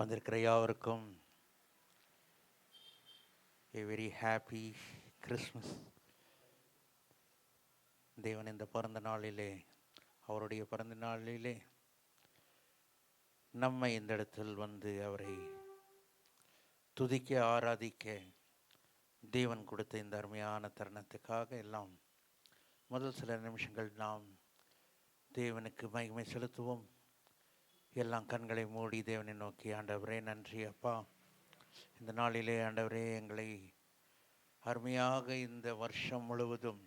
வந்திருக்கிற யாவருக்கும் a very happy Christmas. தேவன் இந்த பிறந்த நாளிலே, அவருடைய பிறந்த நாளிலே நம்மை இந்த இடத்தில் வந்து அவரை துதிக்க ஆராதிக்க தேவன் கொடுத்த இந்த அருமையான தருணத்துக்காக எல்லாம் முதல் சில நிமிஷங்கள் நாம் தேவனுக்கு மகிமை செலுத்துவோம். எல்லாம் கண்களை மூடி தேவனை நோக்கி, ஆண்டவரே நன்றி அப்பா, இந்த நாளிலே ஆண்டவரே எங்களை அருமையாக இந்த வருஷம் முழுவதும்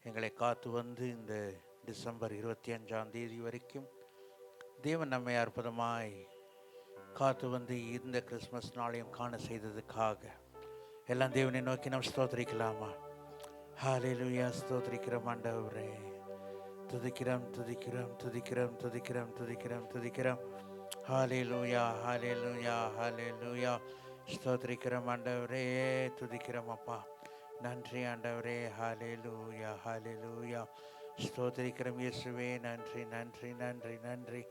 எங்களை காத்து வந்து இந்த டிசம்பர் 25 வரைக்கும் தேவன் நம்மை அற்புதமாய் காத்து வந்து இந்த கிறிஸ்மஸ் நாளையும் காண செய்ததுக்காக எல்லாம் தேவனை நோக்கி நாம் ஸ்தோத்திரிக்கலாமா? ஹல்லேலூயா, ஸ்தோத்திரிக்கிறோம் ஆண்டவரே, துதிக்கிறோம் துதிக்கிறோம் துதிக்கிறோம் துதிக்கிறோம் துதிக்கிறோம் துதிக்கிறோம். ஹல்லேலூயா ஹல்லேலூயா ஹல்லேலூயா, ஸ்தோத்திரிக்கிறோம் ஆண்டவரே, துதிக்கிறோம் அப்பா. நன்றி ஆண்டவரே, ஹல்லேலூயா ஹல்லேலூயா, ஸ்தோத்திரிக்கிறோம் இயேசுவே, நன்றி நன்றி நன்றி நன்றி,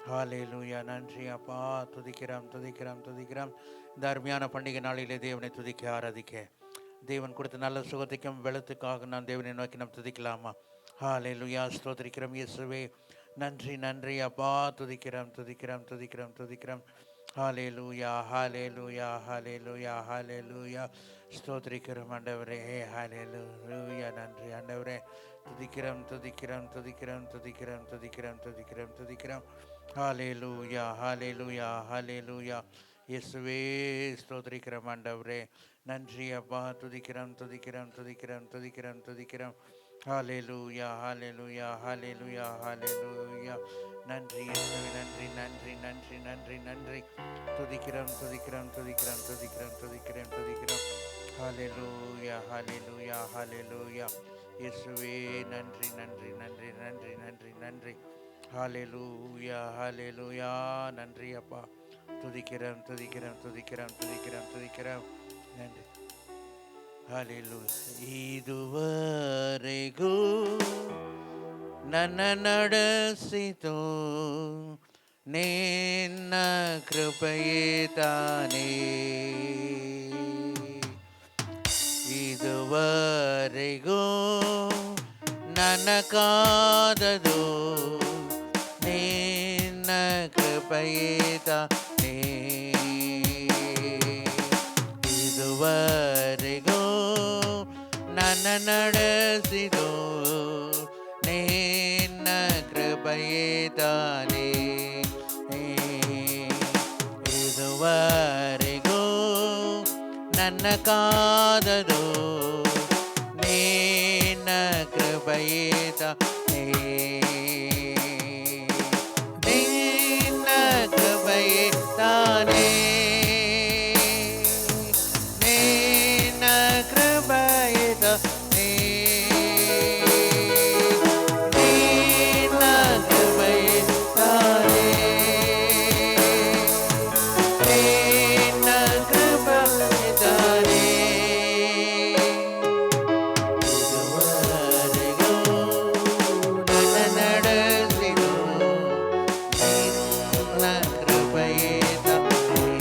ஹல்லேலூயா, நன்றி அப்பா. துதிக்கிறோம் துதிக்கிறோம் துதிக்கிறோம். இந்த அருமையான பண்டிகை நாளிலே தேவனை துதிக்க ஆராதிக்க தேவன் கொடுத்த நல்ல சுகத்திற்கும் வெளுத்துக்காக நான் தேவனை நோக்கி நாம் துதிக்கலாமா? ஹல்லேலூயா, ஸ்தோத்திரிக்கிறோம் இயேசுவே, நன்றி நன்றி அப்பா. துதிக்கிறோம் துதிக்கிறோம் துதிக்கிறோம் துதிக்கிறோம். ஹல்லேலூயா ஹல்லேலூயா ஹல்லேலூயா ஹல்லேலூயா, ஸ்தோத்திரிக்கிறோம் ஆண்டவரே, ஹல்லேலூயா, நன்றி ஆண்டவரே. துதிக்கிறோம் துதிக்கிறோம் துதிக்கிறோம் துதிக்கிறோம் துதிக்கிறோம் துதிக்கிறோம் துதிக்கிறோம். ஹல்லேலூயா ஹல்லேலூயா ஹல்லேலூயா, இயேசுவே, ஸ்தோத்திரிக்கிறோம் ஆண்டவரே, நன்றி அப்பா. துதிக்கிறோம் துதிக்கிறோம் துதிக்கிறோம் துதிக்கிறோம் துதிக்கிறோம். ஹல்லேலூயா ஹல்லேலூயா ஹல்லேலூயா ஹல்லேலூயா, நன்றி இயேசுவே, நன்றி நன்றி நன்றி நன்றி நன்றி. துதிக்கிறோம் துதிக்கிறோம் துதிக்கிறோம் துதிக்கிறோம் துதிக்கிறோம் துதிக்கிறோம். ஹல்லேலூயா ஹல்லேலூயா ஹல்லேலூயா, இயேசுவே, நன்றி நன்றி நன்றி நன்றி நன்றி நன்றி. ஹல்லேலூயா ஹல்லேலூயா, நன்றி அப்பா. துதிக்கிறோம் துதிக்கிறோம் துதிக்கிறோம் துதிக்கிறோம் துதிக்கிறோம், நன்றி. ஹல்லேலூயா. ಇದುವರೆಗೂ ನನ್ನ ನಡೆಸಿತು ನಿನ್ನ ಕೃಪೆಯೇ ತಾನೇ, ಇದುವರೆಗೂ ನನ್ನ ಕಾದದು ನಿನ್ನ ಕೃಪೆಯೇ ತಾನೇ, ಇದುವರೆಗೂ ನನ್ನ ನಡೆಸಿದು ನಿನ್ನ ಕೃಪೆಯೇ ತಾನೇ, ಇದುವರೆಗೂ ನನ್ನ ಕಾದದು ನಿನ್ನ ಕೃಪೆಯೇ ತಾನೇ, ನಿನ್ನ ಕೃಪೆಯೇ ತಾನೇ, ನಿನ್ನ ಕೃಪೆಯೇ ತಾನೇ, ನಿನ್ನ ಕೃಪೆಯೇ ತಾನೇ, ನಿನ್ನ ಕೃಪೆಯೇ ತಾನೇ, ಇದುವರೆಗೂ ನನ್ನ ನಡೆಸಿದು ನಿನ್ನ ಕೃಪೆಯೇ ತಾನೇ,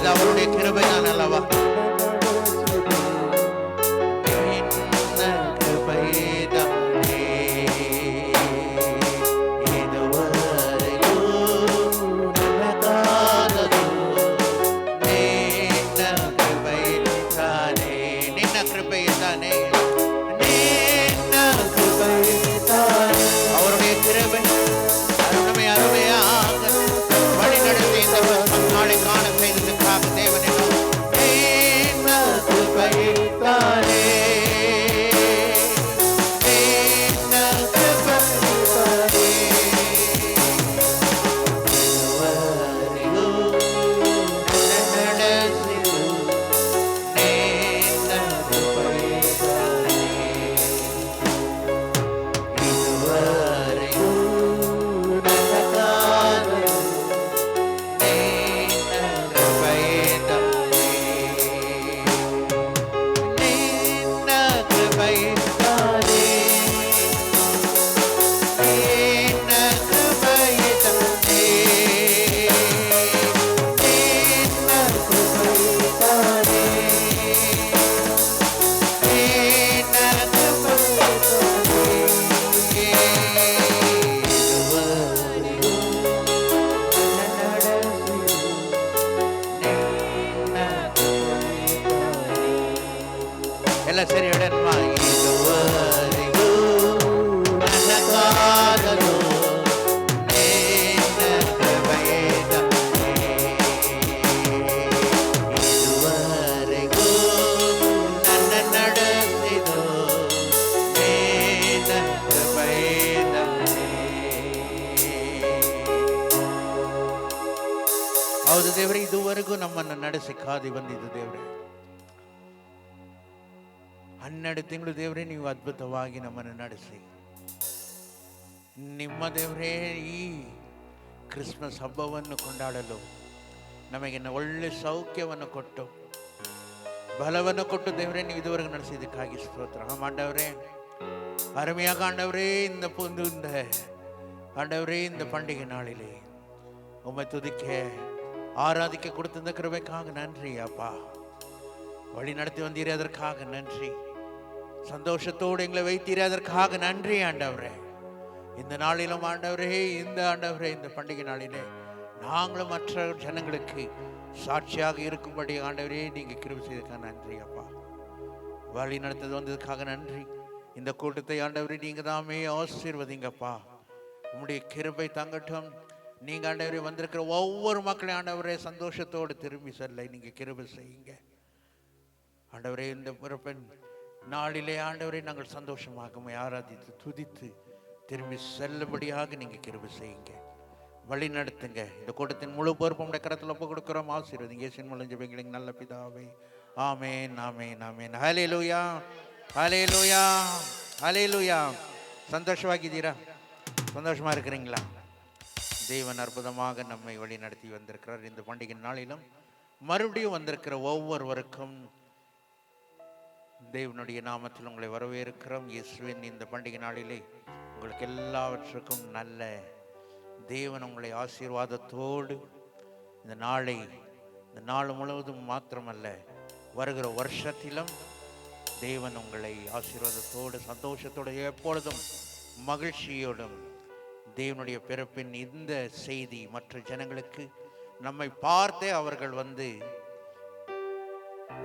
அது அவருடைய கிருபை தான் அல்லவா. அவருடைய கிருபை அருமை அருமையாக வழி நடத்தி இந்த நாளை காண செய்ததுக்காக தேவனிடம் கிருபைத்தானே ಎಲ್ಲ ಸರಿ ಹೇಳನ್ಮ. ಇದುವರೆಗೂ ನನ್ನ ಕಾಲಲು ನಿನ್ನ ಕೃಪೆಯೇ ತಂದೆ. ಇದುವರೆಗೂ ನನ್ನ ನಡೆಸಿದು ನಿನ್ನ ಕೃಪೆಯೇ ತಂದೆ. ಹೌದು ದೇವರೇ, ಇದುವರೆಗೂ ನಮ್ಮನ್ನು ನಡೆಸಿ ಕಾದಿ ಬಂದಿದ್ದು ದೇವರೇ. 12 ತಿಂಗಳು ದೇವರೇ ನೀವು ಅದ್ಭುತವಾಗಿ ನಮ್ಮನ್ನು ನಡೆಸಿ, ನಿಮ್ಮ ದೇವರೇ ಈ ಕ್ರಿಸ್ಮಸ್ ಹಬ್ಬವನ್ನು ಕೊಂಡಾಡಲು ನಮಗೆ ಒಳ್ಳೆ ಸೌಖ್ಯವನ್ನು ಕೊಟ್ಟು ಬಲವನ್ನು ಕೊಟ್ಟು ದೇವರೇ ನೀವು ಇದುವರೆಗೂ ನಡೆಸಿದ್ದಕ್ಕಾಗಿ ಸ್ತೋತ್ರ. ஆண்டவரே, அருமையாக ஆண்டவரே ஆண்டவரே இந்த பண்டிகை நாளிலே உம்மை துதிக்க ஆராதிக்க கொடுத்த இந்த கிருபைக்காக நன்றி அப்பா. வழி நடத்தி வந்தீரே அதற்காக நன்றி. சந்தோஷத்தோடு எங்களை வைத்தீரே அதற்காக நன்றி ஆண்டவரே. இந்த நாளிலும் ஆண்டவரே, இந்த பண்டிகை நாளிலே நாங்களும் மற்ற ஜனங்களுக்கு சாட்சியாக இருக்கும்படி ஆண்டவரே நீங்க கிருபை செய்ததுக்காக நன்றி அப்பா. வழி நடத்தது வந்ததுக்காக நன்றி. இந்த கூட்டத்தை ஆண்டவரே நீங்க தாமே ஆசீர்வதிங்கப்பா. உம்முடைய கிருபை தங்கட்டும். நீங்க ஆண்டவரே வந்திருக்கிற ஒவ்வொரு மக்களையும் ஆண்டவரே சந்தோஷத்தோடு திரும்பி செல்ல நீங்க கிருபை செய்யுங்க ஆண்டவரே. இந்த பிறப்பின் நாளிலே ஆண்டவரே நாங்கள் சந்தோஷமாக ஆராதித்து துதித்து திரும்பி செல்லும்படியாக நீங்க கிருபை செய்யுங்க, வழி நடத்துங்க. இந்த கூட்டத்தின் முழு பொறுப்பு உடைய கரத்தில் ஒப்பு கொடுக்கிறோம். ஆசீர்வதிங்க. இயேசுவின் மூலம் ஜெபிக்கிறேன் நல்ல பிதாவே. ஆமென், ஆமென், ஆமென். ஹல்லேலூயா, ஹல்லேலூயா, ஹல்லேலூயா. சந்தோஷமாகிದ್ದೀರಾ? சந்தோஷமா இருக்கிறீங்களா? தேவன் அற்புதமாக நம்மை வழி நடத்தி வந்திருக்கிறார். இந்த பண்டிகை நாளிலும் மறுபடியும் வந்திருக்கிற ஒவ்வொருவருக்கும் தேவனுடைய நாமத்தில் உங்களை வரவேற்கிறோம். இயேசுவின் இந்த பண்டிகை நாளிலே உங்களுக்கு எல்லாவற்றுக்கும் நல்ல தேவன் உங்களை ஆசீர்வாதத்தோடு இந்த நாள் முழுவதும் மாத்திரமல்ல, வருகிற வருஷத்திலும் தேவன் உங்களை ஆசீர்வாதத்தோடு சந்தோஷத்தோடு எப்பொழுதும் மகிழ்ச்சியோடும் தேவனுடைய பிறப்பின் இந்த செய்தி மற்ற ஜனங்களுக்கு நம்மை பார்த்தே அவர்கள் வந்து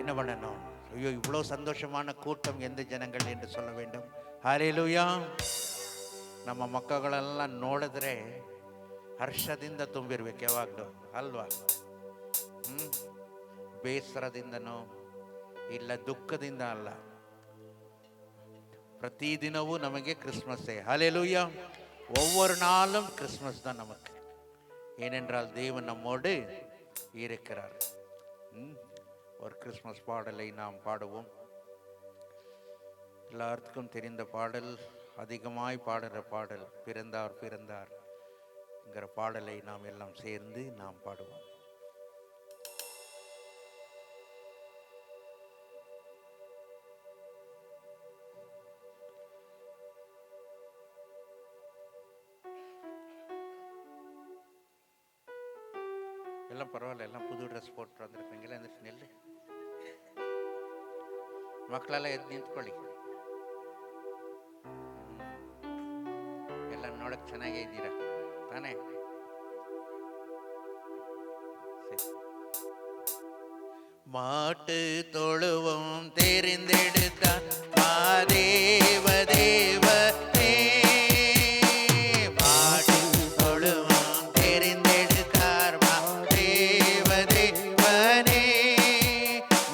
என்ன பண்ணணும், ஐயோ இவ்வளோ சந்தோஷமான கூட்டம் எந்த ஜனங்கள் என்று சொல்ல வேண்டும். ಹಲ್ಲೆಲೂಯಾ. ನಮ್ಮ ಮಕ್ಕಳೆಲ್ಲ ನೋಡಿದ್ರೆ ಹರ್ಷದಿಂದ ತುಂಬಿರ್ಬೇಕು ಯಾವಾಗಲೂ, ಅಲ್ವಾ? ಬೇಸರದಿಂದನೋ ಇಲ್ಲ ದುಃಖದಿಂದ ಅಲ್ಲ, ಪ್ರತಿದಿನವೂ ನಮಗೆ கிறிஸ்மஸே. ஹல்லேலூயா. ஒவ்வொரு நாளும் கிறிஸ்மஸ் தான் நமக்கு. ஏனென்றால் தேவன் நம்மோடு இருக்கிறார். ஒரு கிறிஸ்மஸ் பாடலை நாம் பாடுவோம். எல்லாருக்கும் தெரிந்த பாடல், அதிகமாய் பாடுற பாடல், பிறந்தார் பிறந்தார் என்கிற பாடலை நாம் எல்லாம் சேர்ந்து நாம் பாடுவோம். எல்லாம் பரவாயில்ல, எல்லாம் புது ட்ரெஸ் போட்டு வந்துருப்பீங்களா? எந்திரிச்சு நெல்லு. ಮಕ್ಕಳೆಲ್ಲ ಎದ್ದು ನಿಂತ್ಕೊಳ್ಳಿ. ಎಲ್ಲ ನೋಡಕ್ಕೆ ಚೆನ್ನಾಗೇ ಇದ್ದೀರಾ ತಾನೇ? மாட்டு தொழுவம் தெரிந்தெடுத்தான் மாதேவ தேவனே. மாட்டு தொழுவம் தெரிந்தெடுத்தார் மாதேவ தேவனே.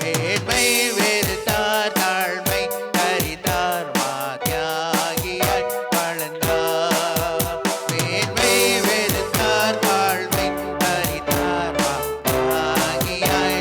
மேன்மை வெறுத்தார் தாழ்மை கரித்தார் மாத்தியாகியாய் வளர்ந்தார். மேன்மை வெறுத்தார் தாழ்மை கரித்தார் மாத்தியாகியாய்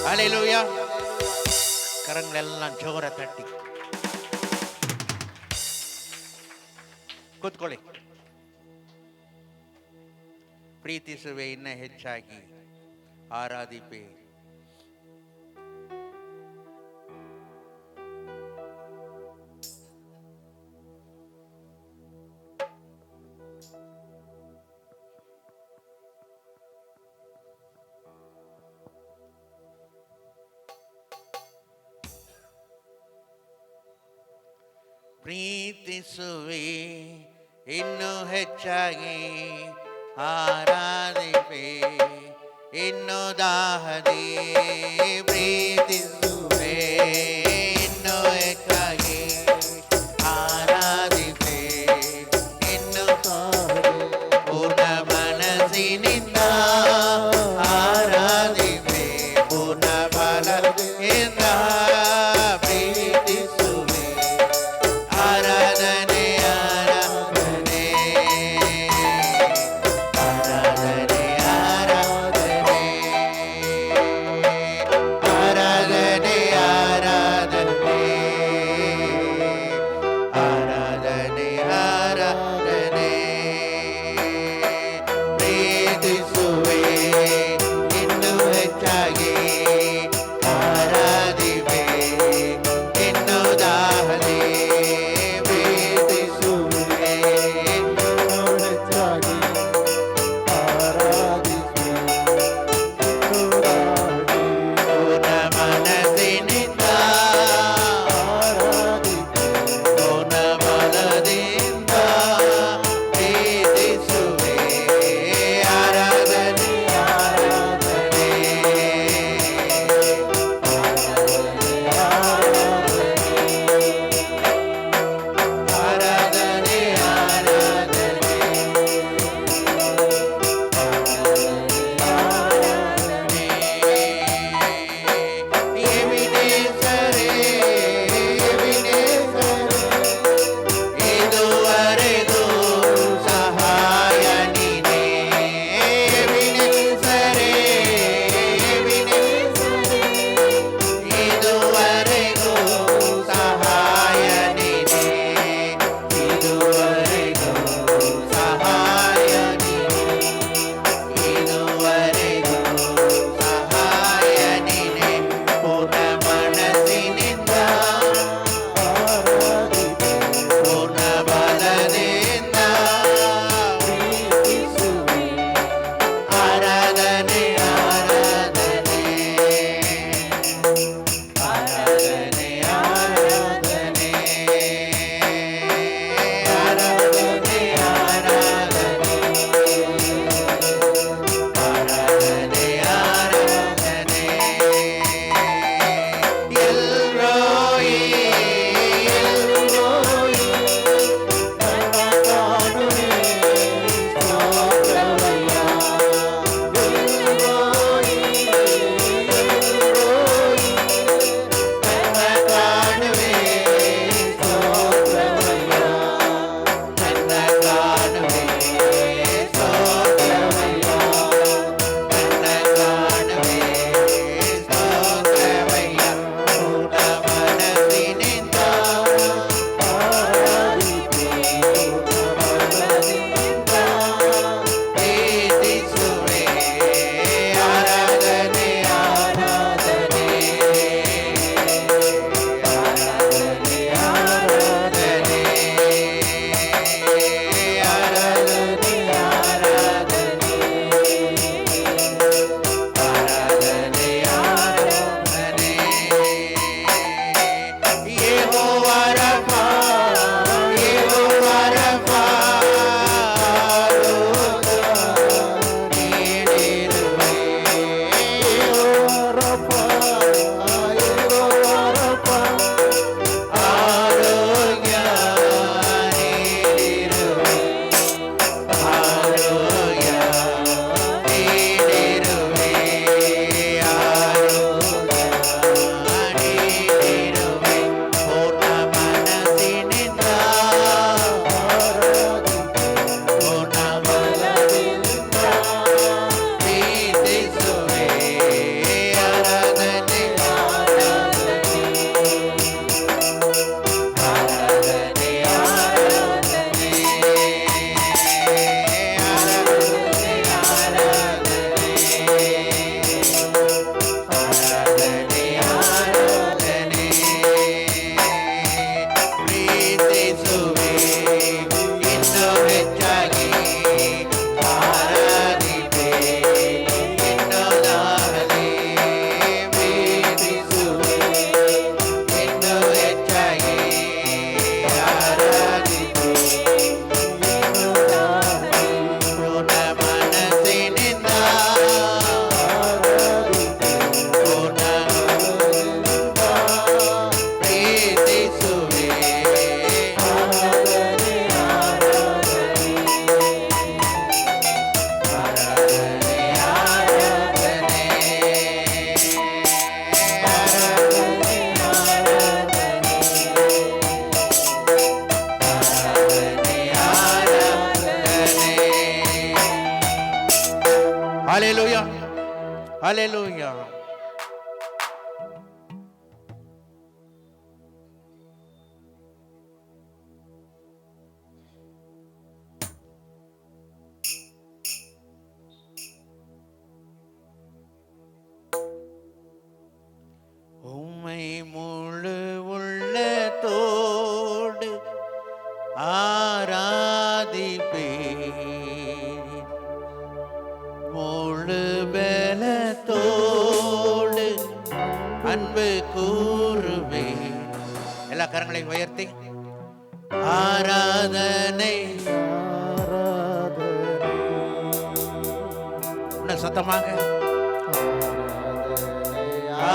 ஹல்லேலூயா. ಕರಗಳೆಲ್ಲ ಜೋರ ತಟ್ಟಿ ಕೂತ್ಕೊಳ್ಳಿ. ಪ್ರೀತಿಸುವೆ, ಇನ್ನ ಹೆಚ್ಚಾಗಿ ಆರಾಧಿಪೆ. ಪ್ರೀತಿಸುವೆ, ಇನ್ನು ಹೆಚ್ಚಾಗಿ ಆರಾಧಿಪೆ. ಇನ್ನು ದಾಹದಿ ಪ್ರೀತಿಸುವೆ, ಇನ್ನು ಹೆಚ್ಚಾಗಿ ಆರಾಧಿಪೆ. ಇನ್ನು ಪೂರ್ಣ ಮನಸ್ಸಿನಿಂದ ಆರಾಧಿಪೆ. ಪೂರ್ಣ ஹல்லேலூயா, ஹல்லேலூயா. உம்மை முழு உள்ளத்தோடு ஆராதிப்பேன், முழு பலத்தோடு அன்பு கூறுவேன். எல்லா கரங்களையும் உயர்த்தி ஆராதனை, இன்னும் சத்தமாக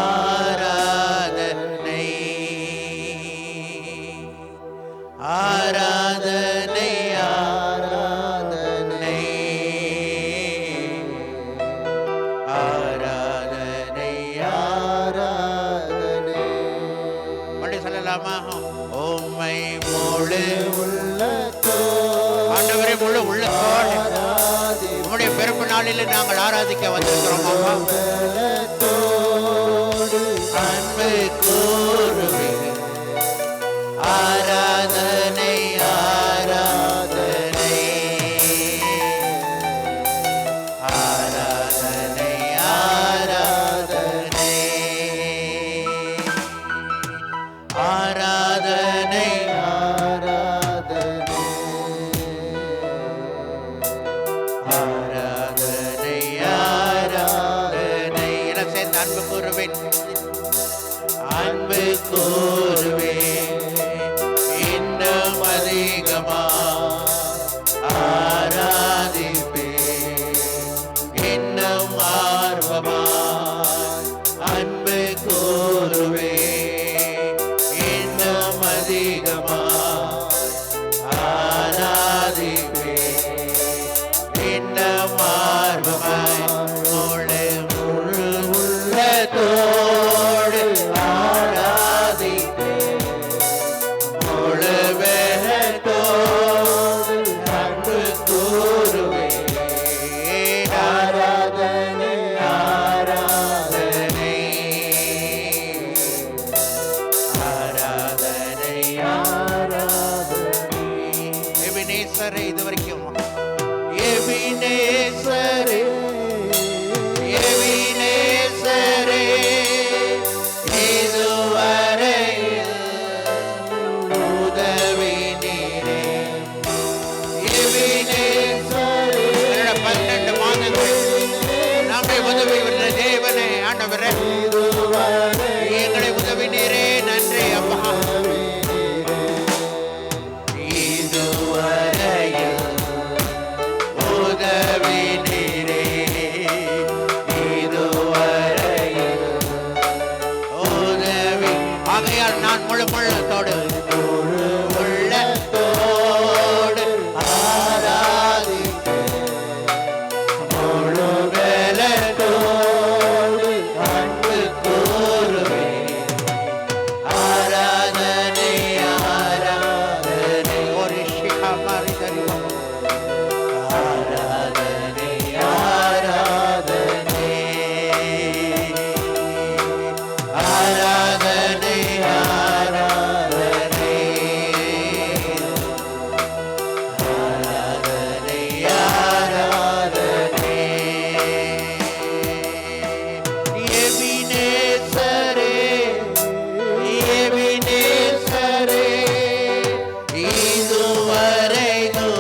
ஆராதனை, ஆராதனை, ஆராதனை, ஆராதனை, ஆராதனை. மறுபடி சொல்லலாமா? உம்மை முழு ஆண்டவரே, முழு உள்ளத்தோடு உம்முடைய பிறப்பு நாளில் நாங்கள் ஆராதிக்க வந்திருக்கிறோம். அன்பு கூறுவேன், ஆராதனை, ஆராதனை, ஆராதனை, ஆராதனை, ஆராதனை, ஆராதனை, ஆராதனை. என சேர்ந்து அன்பு கூறுவேன், அன்பு கூறுவேன், இன்னும் அதிகமா ஆராதிப்பேன், இன்னும் ஆர்வமா அன்பு கூறுவேன், இன்னும் அதிகமா ஆராதிப்பேன், இன்னும் ஆர்வமாய் முழு முழு உள்ளத்தோடு ஆராதிப்பேன், முழு பலத்தோடு அன்பு கூறுவேன். ஆராதனை, ஆராதனை, ஆராதனை, ஆராதனை. எபினேசரே, இது வரைக்கும் எபினேசரே, எபினேசரே, இதுவரையில் உதவி நீரே. எபினேசரே, 12 மாதங்கள் நம்மை உதவி விடுற தேவனே, ஆண்டவரே, எங்களை உதவி நீரே. நன்றி அப்பா. இதுவரையில் உதவி நீரே, இதுவரையில் உதவி. ஆகையால் நான் முழு உள்ளத்தோடு உள்ளத்தோடு ஆராதிப்பேன், முழு பலத்தோடு அன்பு கூறுவேன். ஆராதனை, ஆராதனை, ஒரு சிகாமாரி தருவோம். ஆராதனை, ஆராதனை, ஆராதனை, ஆராதனை, ஆராதனை, ஆராதனை. எபினேசரே, எபினேசரே, இதுவரைக்கும்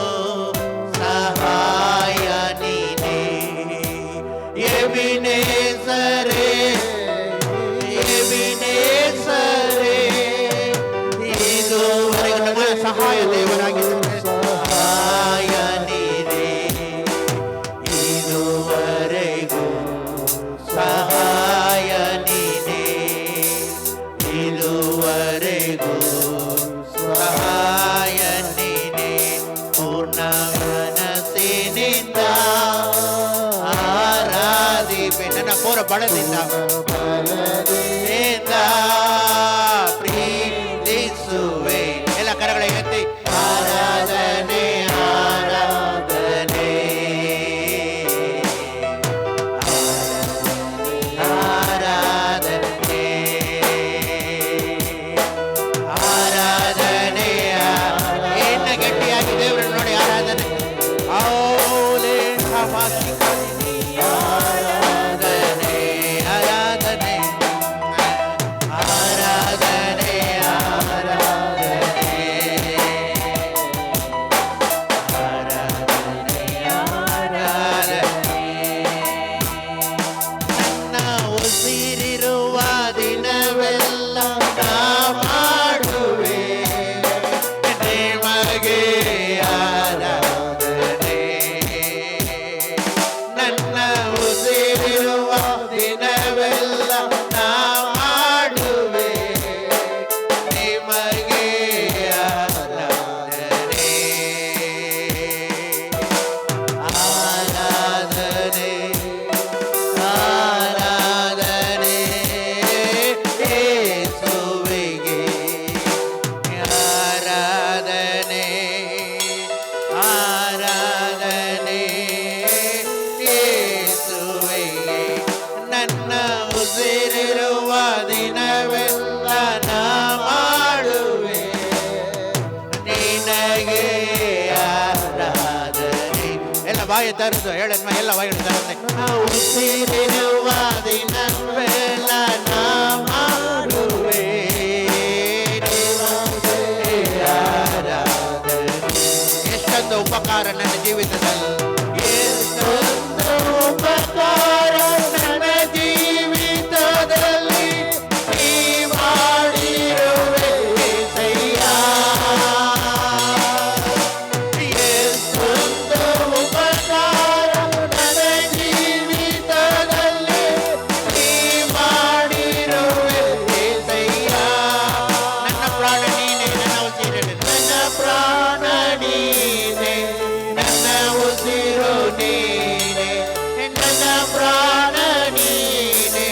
சகாய நீனே. எபினேசரே, எபினேசரே, இதுவரைக்கும் சகாய தேவனாகி சகாய நீனே. இதுவரைக்கும் சகாய நீனே, இதுவரைக்கும் சகாய நீனே. பூர்ண மனசினிಂದ ಆರಾಧಿಪೇನ್, ನನ್ನ ಪೂರ ಬಲದಿಂದ ಪ್ರೀತಿಸುವೆ. ಎಲ್ಲ ಕರಗಳ ಎತ್ತಿ ಆರಾಧನೆ, ಆರಾಧನೆ, ನಿನಗೆ ಆರಾಧನೆ. ಎಲ್ಲ ಬಾಯಿ ತರದು ಹೇಳನ್ಮ, ಎಲ್ಲ ಬಾಯಿ ತರದೆ. ಉಸಿರಿರುವ ದಿನವೆಲ್ಲ ನಾ ಮಾಡುವೆ ಆರಾಧನೆ. ಎಷ್ಟೊಂದು ಉಪಕಾರ ನನ್ನ ಜೀವಿತದಲ್ಲಿ, ಎಷ್ಟೊಂದು ಉಪಕಾರ ನನ್ನ ಜೀವಿತದಲ್ಲಿ ನೀ ಮಾಡಿರುವೆ ಸಯ್ಯ. ಎಷ್ಟೊಂದು ಉಪಕಾರ ನನ್ನ ಜೀವಿತದಲ್ಲಿ ನೀ ಮಾಡಿರುವೆ ಸಯ್ಯ. ನನ್ನ ಪ್ರಾಣ ನೀನೆ, ನನ್ನ ಉಸಿರು ನನ್ನ ಪ್ರಾಣ ನೀನೆ, ನನ್ನ ಉಸಿರು ನೀನೆ, ನನ್ನ ಪ್ರಾಣ ನೀನೆ,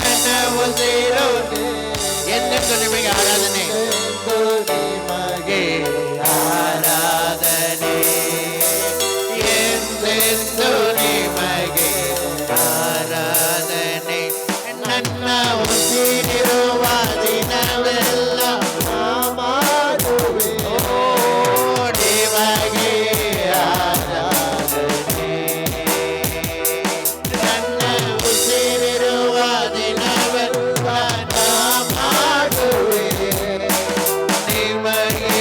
ನನ್ನ ಉಸಿರು ಎಂದೆಂದು ನಿಮಗೆ ಆರಾಧನೆ, ನಿಮಗೆ ಆರಾಧನೆ, ಎಂದೆಂದು ನಿಮಗೆ ಆರಾಧನೆ. ನನ್ನ ಉಸಿರಿರುವ ದಿನವೆಲ್ಲ ನಾ ಮಾಡುವೆ ನಿಮಗೆ ಆರಾಧನೆ. ನನ್ನ ಉಸಿರಿರುವ ದಿನವೆಲ್ಲ ನಾ ಮಾಡುವೆ ನಿಮಗೆ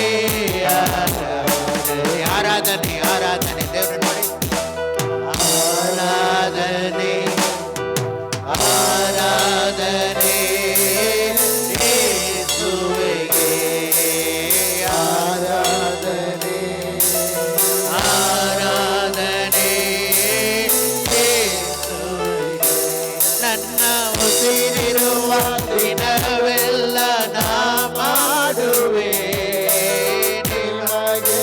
ಆರಾಧನೆ. ಆರಾಧನೆ ಆರಾಧನೆ ದೇವ್ರ ನೋಡಿ, ಆರಾಧನೆ ಆರಾಧನೆ ಯೇಸುವಿಗೆ ಆರಾಧನೆ ಆರಾಧನೆ ಯೇಸುವಿಗೆ. ನನ್ನ ಉಸಿರಿರುವ ದಿನವೆಲ್ಲ ನಾ ಮಾಡುವೆ ನಿಮಗೆ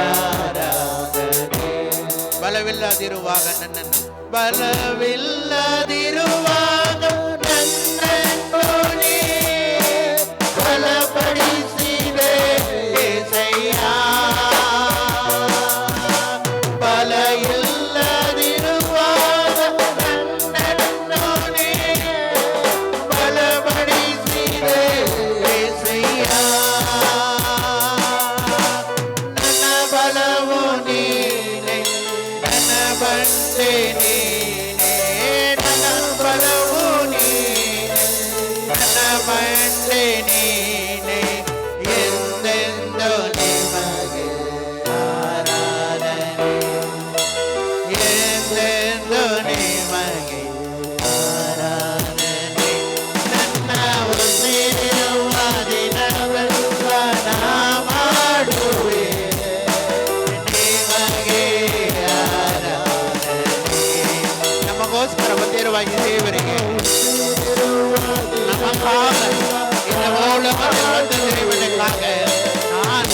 ಆರಾಧನೆ. ಬಲವಿಲ್ಲದಿರುವಾಗ ನನ್ನನ್ನು, ಬಲವಿಲ್ಲದಿರುವಾಗ ನನ್ನನ್ನು ನೀ ಬಲಪಡಿಸಿದೆ యేసయ్య. ಬಲ ಇಲ್ಲದಿರುವಾಗ ನನ್ನನ್ನು ನೀ ಬಲಪಡಿಸಿದೆ యేసయ్య. ನನ್ನ ಬಲವು ನೀನೆ, ನನ್ನ ಬಂಡೆ ನೀನೆ, ನನ್ನ ಬಲವು ನೀನೆ, ನನ್ನ ಬಂಡೆ ನೀನೆ, ಎಂದೆಂದು ನಿಮಗೆ ಆರಾಧನೆ, ಎಂದೆಂದು ನಿಮಗೆ ಆರಾಧನೆ. ನನ್ನ ಉಸಿರಿರುವ ದಿನವೆಲ್ಲ ನಾ ಮಾಡುವೆ ನಿಮಗೆ ಆರಾಧನೆ. ನಮಗೋಸ್ಕರ ಬಂದಿರುವ ಈ ದೇವರಿಗೆ நமக்காக இந்த உலகத்தில் தேவனுக்காக நான்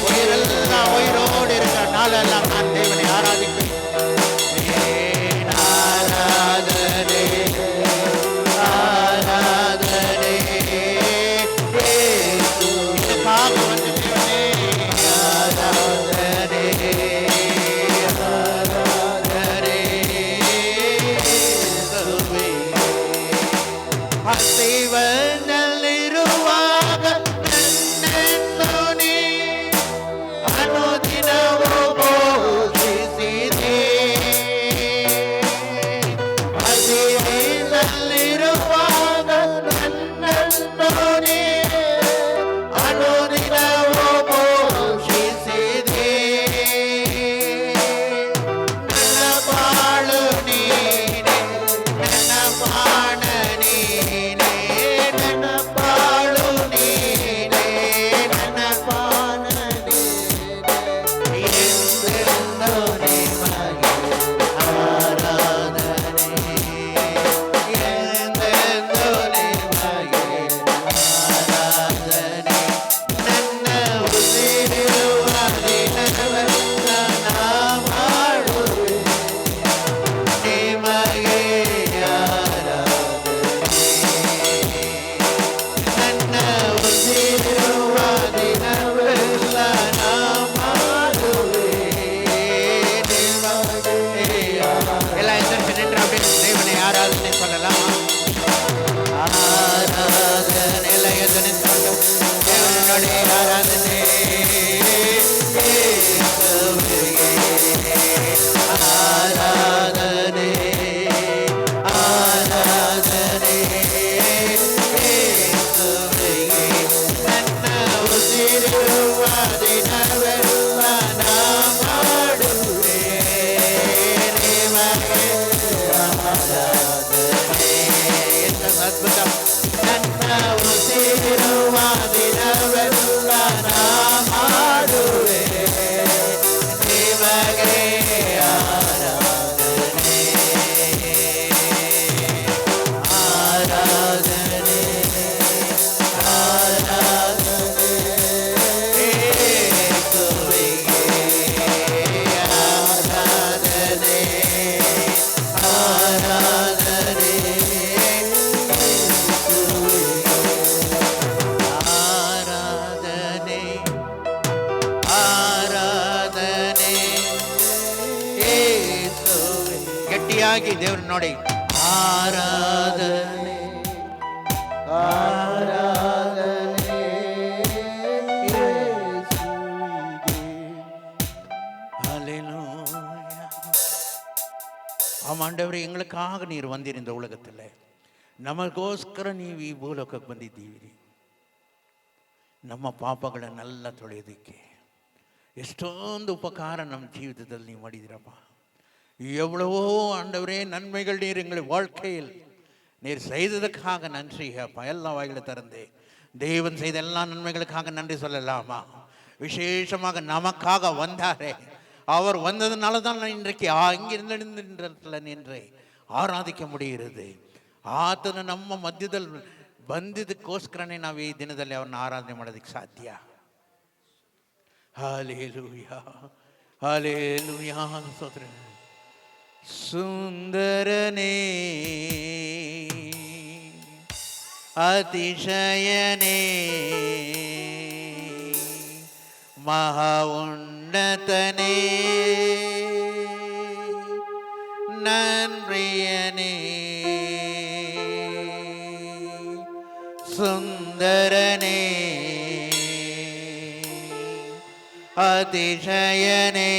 உயிரெல்லாம் உயிரோடு இருக்கிற நாளெல்லாம் நான் தேவனை ஆராதிப்பேன். ஆராதனை ஆராதனை இதுக்காக வந்து தேவனே ஆராதனை ஆராதனை ಹಸಿವನಲ್ಲಿರುವಾಗ ನನ್ನನ್ನು ನೀ ಅನುದಿನವೂ ಪೋಷಿಸುವೆ. ದಿನವೆಲ್ಲ ನಾ ಮಾಡುವೆ ನಿಮಗೆ ಆರಾಧನೆ. ಎಷ್ಟು ಅದ್ಭುತ. ನನ್ನ ಉಸಿರುವ ದಿನವೆಲ್ಲ ನಾ ಮಾಡುವೆ ನಿಮಗೆ ಆರಾಧನೆ ಆರಾಧನೆ ಆರಾಧನೆ ಯೇಸುವಿಗೆ ಆರಾಧನೆ ಆರಾಧನೆ ಆರಾಧನೆ ಆರಾಧನೆ ಯೇಸುವೆ. ಗಟ್ಟಿಯಾಗಿ ದೇವ್ರ ನೋಡಿ. ಆರಾಧನೆ ಆರಾಧನೆ ಯೇಸುವಿಗೆ. ஹல்லேலூயா. ஆமாண்டவரே, எங்களுக்காக நீர் வந்தீர் இந்த உலகத்தில். ನಮಗೋಸ್ಕರ ನೀವು ಈ ಭೂಲೋಕಕ್ಕೆ ಬಂದಿದ್ದೀರಿ. ನಮ್ಮ ಪಾಪಗಳನ್ನೆಲ್ಲ ತೊಳೆಯೋದಕ್ಕೆ ಎಷ್ಟೊಂದು ಉಪಕಾರ ನಮ್ಮ ಜೀವಿತದಲ್ಲಿ ನೀವು ಮಾಡಿದ್ದೀರಪ್ಪ. எவ்வளவோ ஆண்டவரே நன்மைகள் நீர் எங்கள் வாழ்க்கையில் நீர் செய்ததுக்காக நன்றி அப்பா. எல்லா வாயில திறந்து தேவன் செய்த எல்லா நன்மைகளுக்காக நன்றி சொல்லலாமா? விசேஷமாக நமக்காக வந்தாரே, அவர் வந்ததுனால தான் நான் இன்றைக்கு இங்கிருந்து நின்று ಆರಾಧಿக்க முடிகிறது. ಆತನ ನಮ್ಮ ಮಧ್ಯದಲ್ಲಿ ಬಂದಿದ್ದಕ್ಕೋಸ್ಕರನೇ ನಾವು ಈ ದಿನದಲ್ಲಿ ಅವರನ್ನು ಆರಾಧನೆ ಮಾಡೋದಕ್ಕೆ ಸಾಧ್ಯ. Hallelujah hallelujah. ಸ್ತೋತ್ರ. ಸುಂದರನೇ ಅತಿಶಯನೇ ಮಹಾ ಉನ್ನತನೇ ನನ್ ಪ್ರಿಯನೇ ಸುಂದರನೇ ಅತಿಶಯನೇ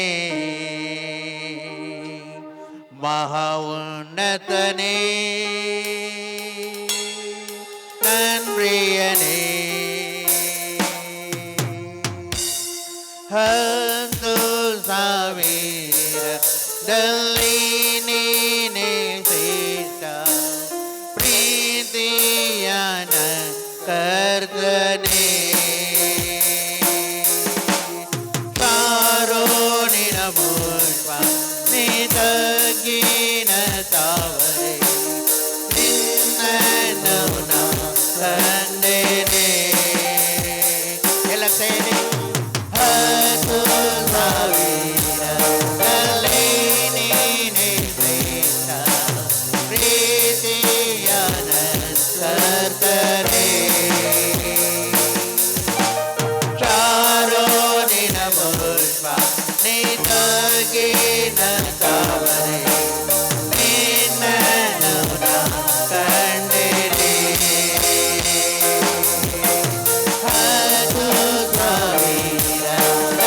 ಮಹಾ ಉನ್ನತನೇ ನನ್ ಪ್ರಿಯನೇ ಹತ್ತು ಸಾವಿರದಲ್ಲಿ ನೀನೇ ಶ್ರೇಷ್ಠ ಪ್ರೀತಿಯನ ಕರ್ತನೇ ಕಾರುಣಿನ ಪುಷ್ಪ ನಿತಗಿನ ತಾವರೆ ನಿನ್ನನ್ನು ನಾ ಕಂಡೆನೆ. ಎಲ್ಲ ಸೇರಿ ಹತ್ತು ಸಾವಿರದಲ್ಲಿ ನೀನೇ ಶ್ರೇಷ್ಠ ಪ್ರೀತಿಯನ ಕರ್ತನೇ ಚಾರೋನಿನ ಪುಷ್ಪ ನಿತಗಿನ ತಾವರೆ ನಿನ್ನನ್ನು ನಾ ಕಂಡೆನೆ. ಹತ್ತು ಸಾವಿರದಲ್ಲಿ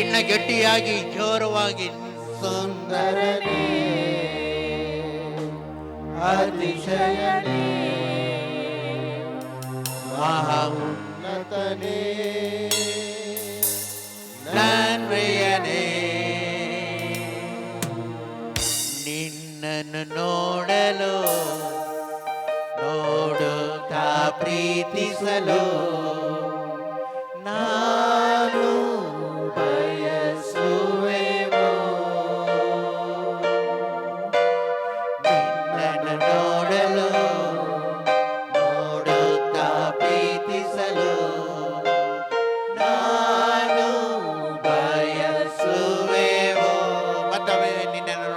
ಇನ್ನ ಗಟ್ಟಿಯಾಗಿ ಜೋರವಾಗಿ ಸುಂದರನೇ ಅತಿಶಯನೇ ಮಹಾ ಉನ್ನತನೇ ನನ್ಪ್ರಿಯನೇ ನಿನ್ನನ್ನು ನೋಡಲು ನೋಡುತ್ತಾ ಪ್ರೀತಿಸಲು ನಾನು ಬಯಸುವೆವೋ ನಿನ್ನನ್ನು ನೋಡಲು ನೋಡುತ್ತಾ ಪ್ರೀತಿಸಲು ನಾನು ಬಯಸುವೆವೋ. ಮತ್ತೊಮ್ಮೆ ನಿನ್ನನ್ನು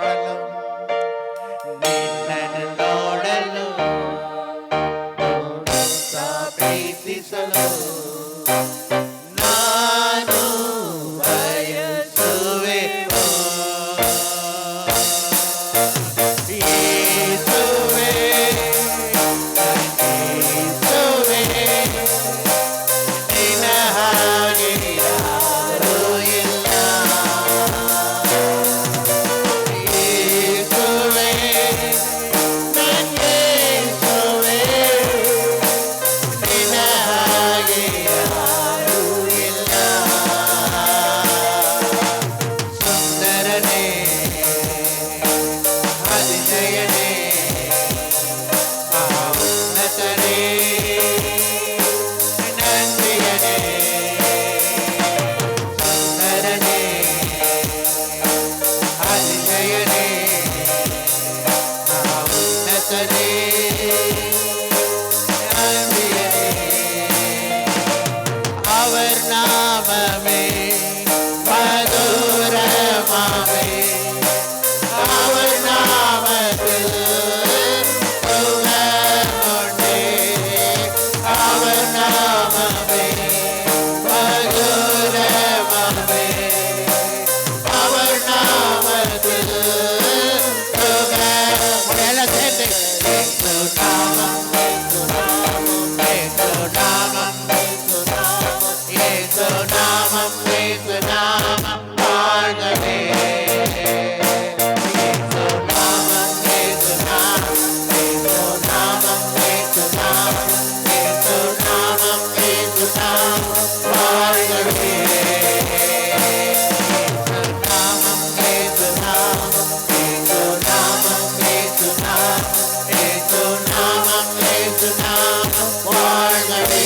ನೋಡಲು ನೋಡುತ್ತಾ ಪ್ರೀತಿಸಲು ನಾನು ಬಯಸುವೆವೋ. ಯೇಸುವೇ, ಯೇಸುವೇ, ನಿನ್ನ ಹಾಗೆ ಯಾರೂ ಇಲ್ಲ. ಯೇಸುವೇ, ನನ್ನ ಯೇಸುವೇ, ನಿನ್ನ ಹಾಗೆ ಯಾರೂ ಇಲ್ಲ. ಸುಂದರನೇ ಅತಿಶಯನೇ ಮಹೋನ್ನತನೇ ನನ್ಪ್ರಿಯನೇ. ಸುಂದರನೇ ಅತಿಶಯನೇ ಮಹೋನ್ನತನೇ நன்றியனே. அவர் நாமமே மதுரமாமே, அவர் நாமத்தில் சுகமுண்டே. அவர் நாமமே மதுரமாமே, அவர் நாமத்தில் சுகம். எல்லாம் சேர்ந்து இயேசு நாமம், இயேசு நாமம், இயேசு நாமம், இயேசு நாமம், இயேசு நாமம், இயேசு நாமம் வாழ்கவே. இயேசு நாமம், இயேசு நாமம், இயேசு நாமம், இயேசு நாமம், இயேசு நாமம், இயேசு நாமம் வாழ்கவே. இயேசு நாமம், இயேசு நாமம், இயேசு நாமம், இயேசு நாமம், இயேசு நாமம், இயேசு நாமம் வாழ்கவே.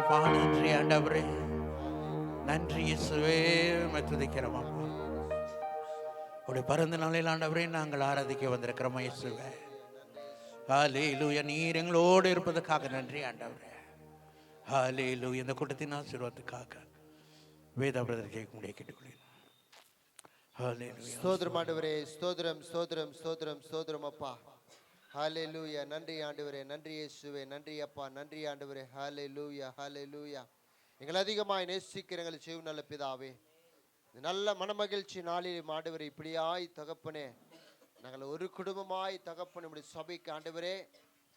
அப்பா, நன்றி ஆண்டவரே, நன்றி இயேசுவே, உம்மை துதிக்கிறோம் அப்பா. உடைய பிறந்த நாளில் ஆண்டவரே நாங்கள் ஆராதிக்க வந்திருக்கிறோம் இயேசுவே. ஹல்லேலூயா, நீர் எங்களோடு இருப்பதற்காக நன்றி ஆண்டவரே. ஹல்லேலூயா, இந்த கூட்டத்தின் ஆசீர்வாதத்துக்காக வேத பிரதர் கேட்க முடிய கேட்டுக்கொள்கிறேன். ஹல்லேலூயா. ஸ்தோத்திரம் ஆண்டவரே, ஸ்தோத்திரம் ஸ்தோத்திரம் ஸ்தோத்திரம் ஸ்தோத்திரம் அப்பா. ஹல்லேலூயா, நன்றி ஆண்டவரே, நன்றி இயேசுவே, நன்றி அப்பா, நன்றி ஆண்டவரே. ஹல்லேலூயா, ஹல்லேலூயா. எங்களை அதிகமாய் நேசிக்கிற எங்கள் ஜீவ நல்ல பிதாவே, இந்த நல்ல மனமகிழ்ச்சி நாளில் ஆண்டவரே இப்படியாய் தகப்பனே நாங்கள் ஒரு குடும்பமாய் தகப்பன் நம்முடைய சபைக்கு ஆண்டவரே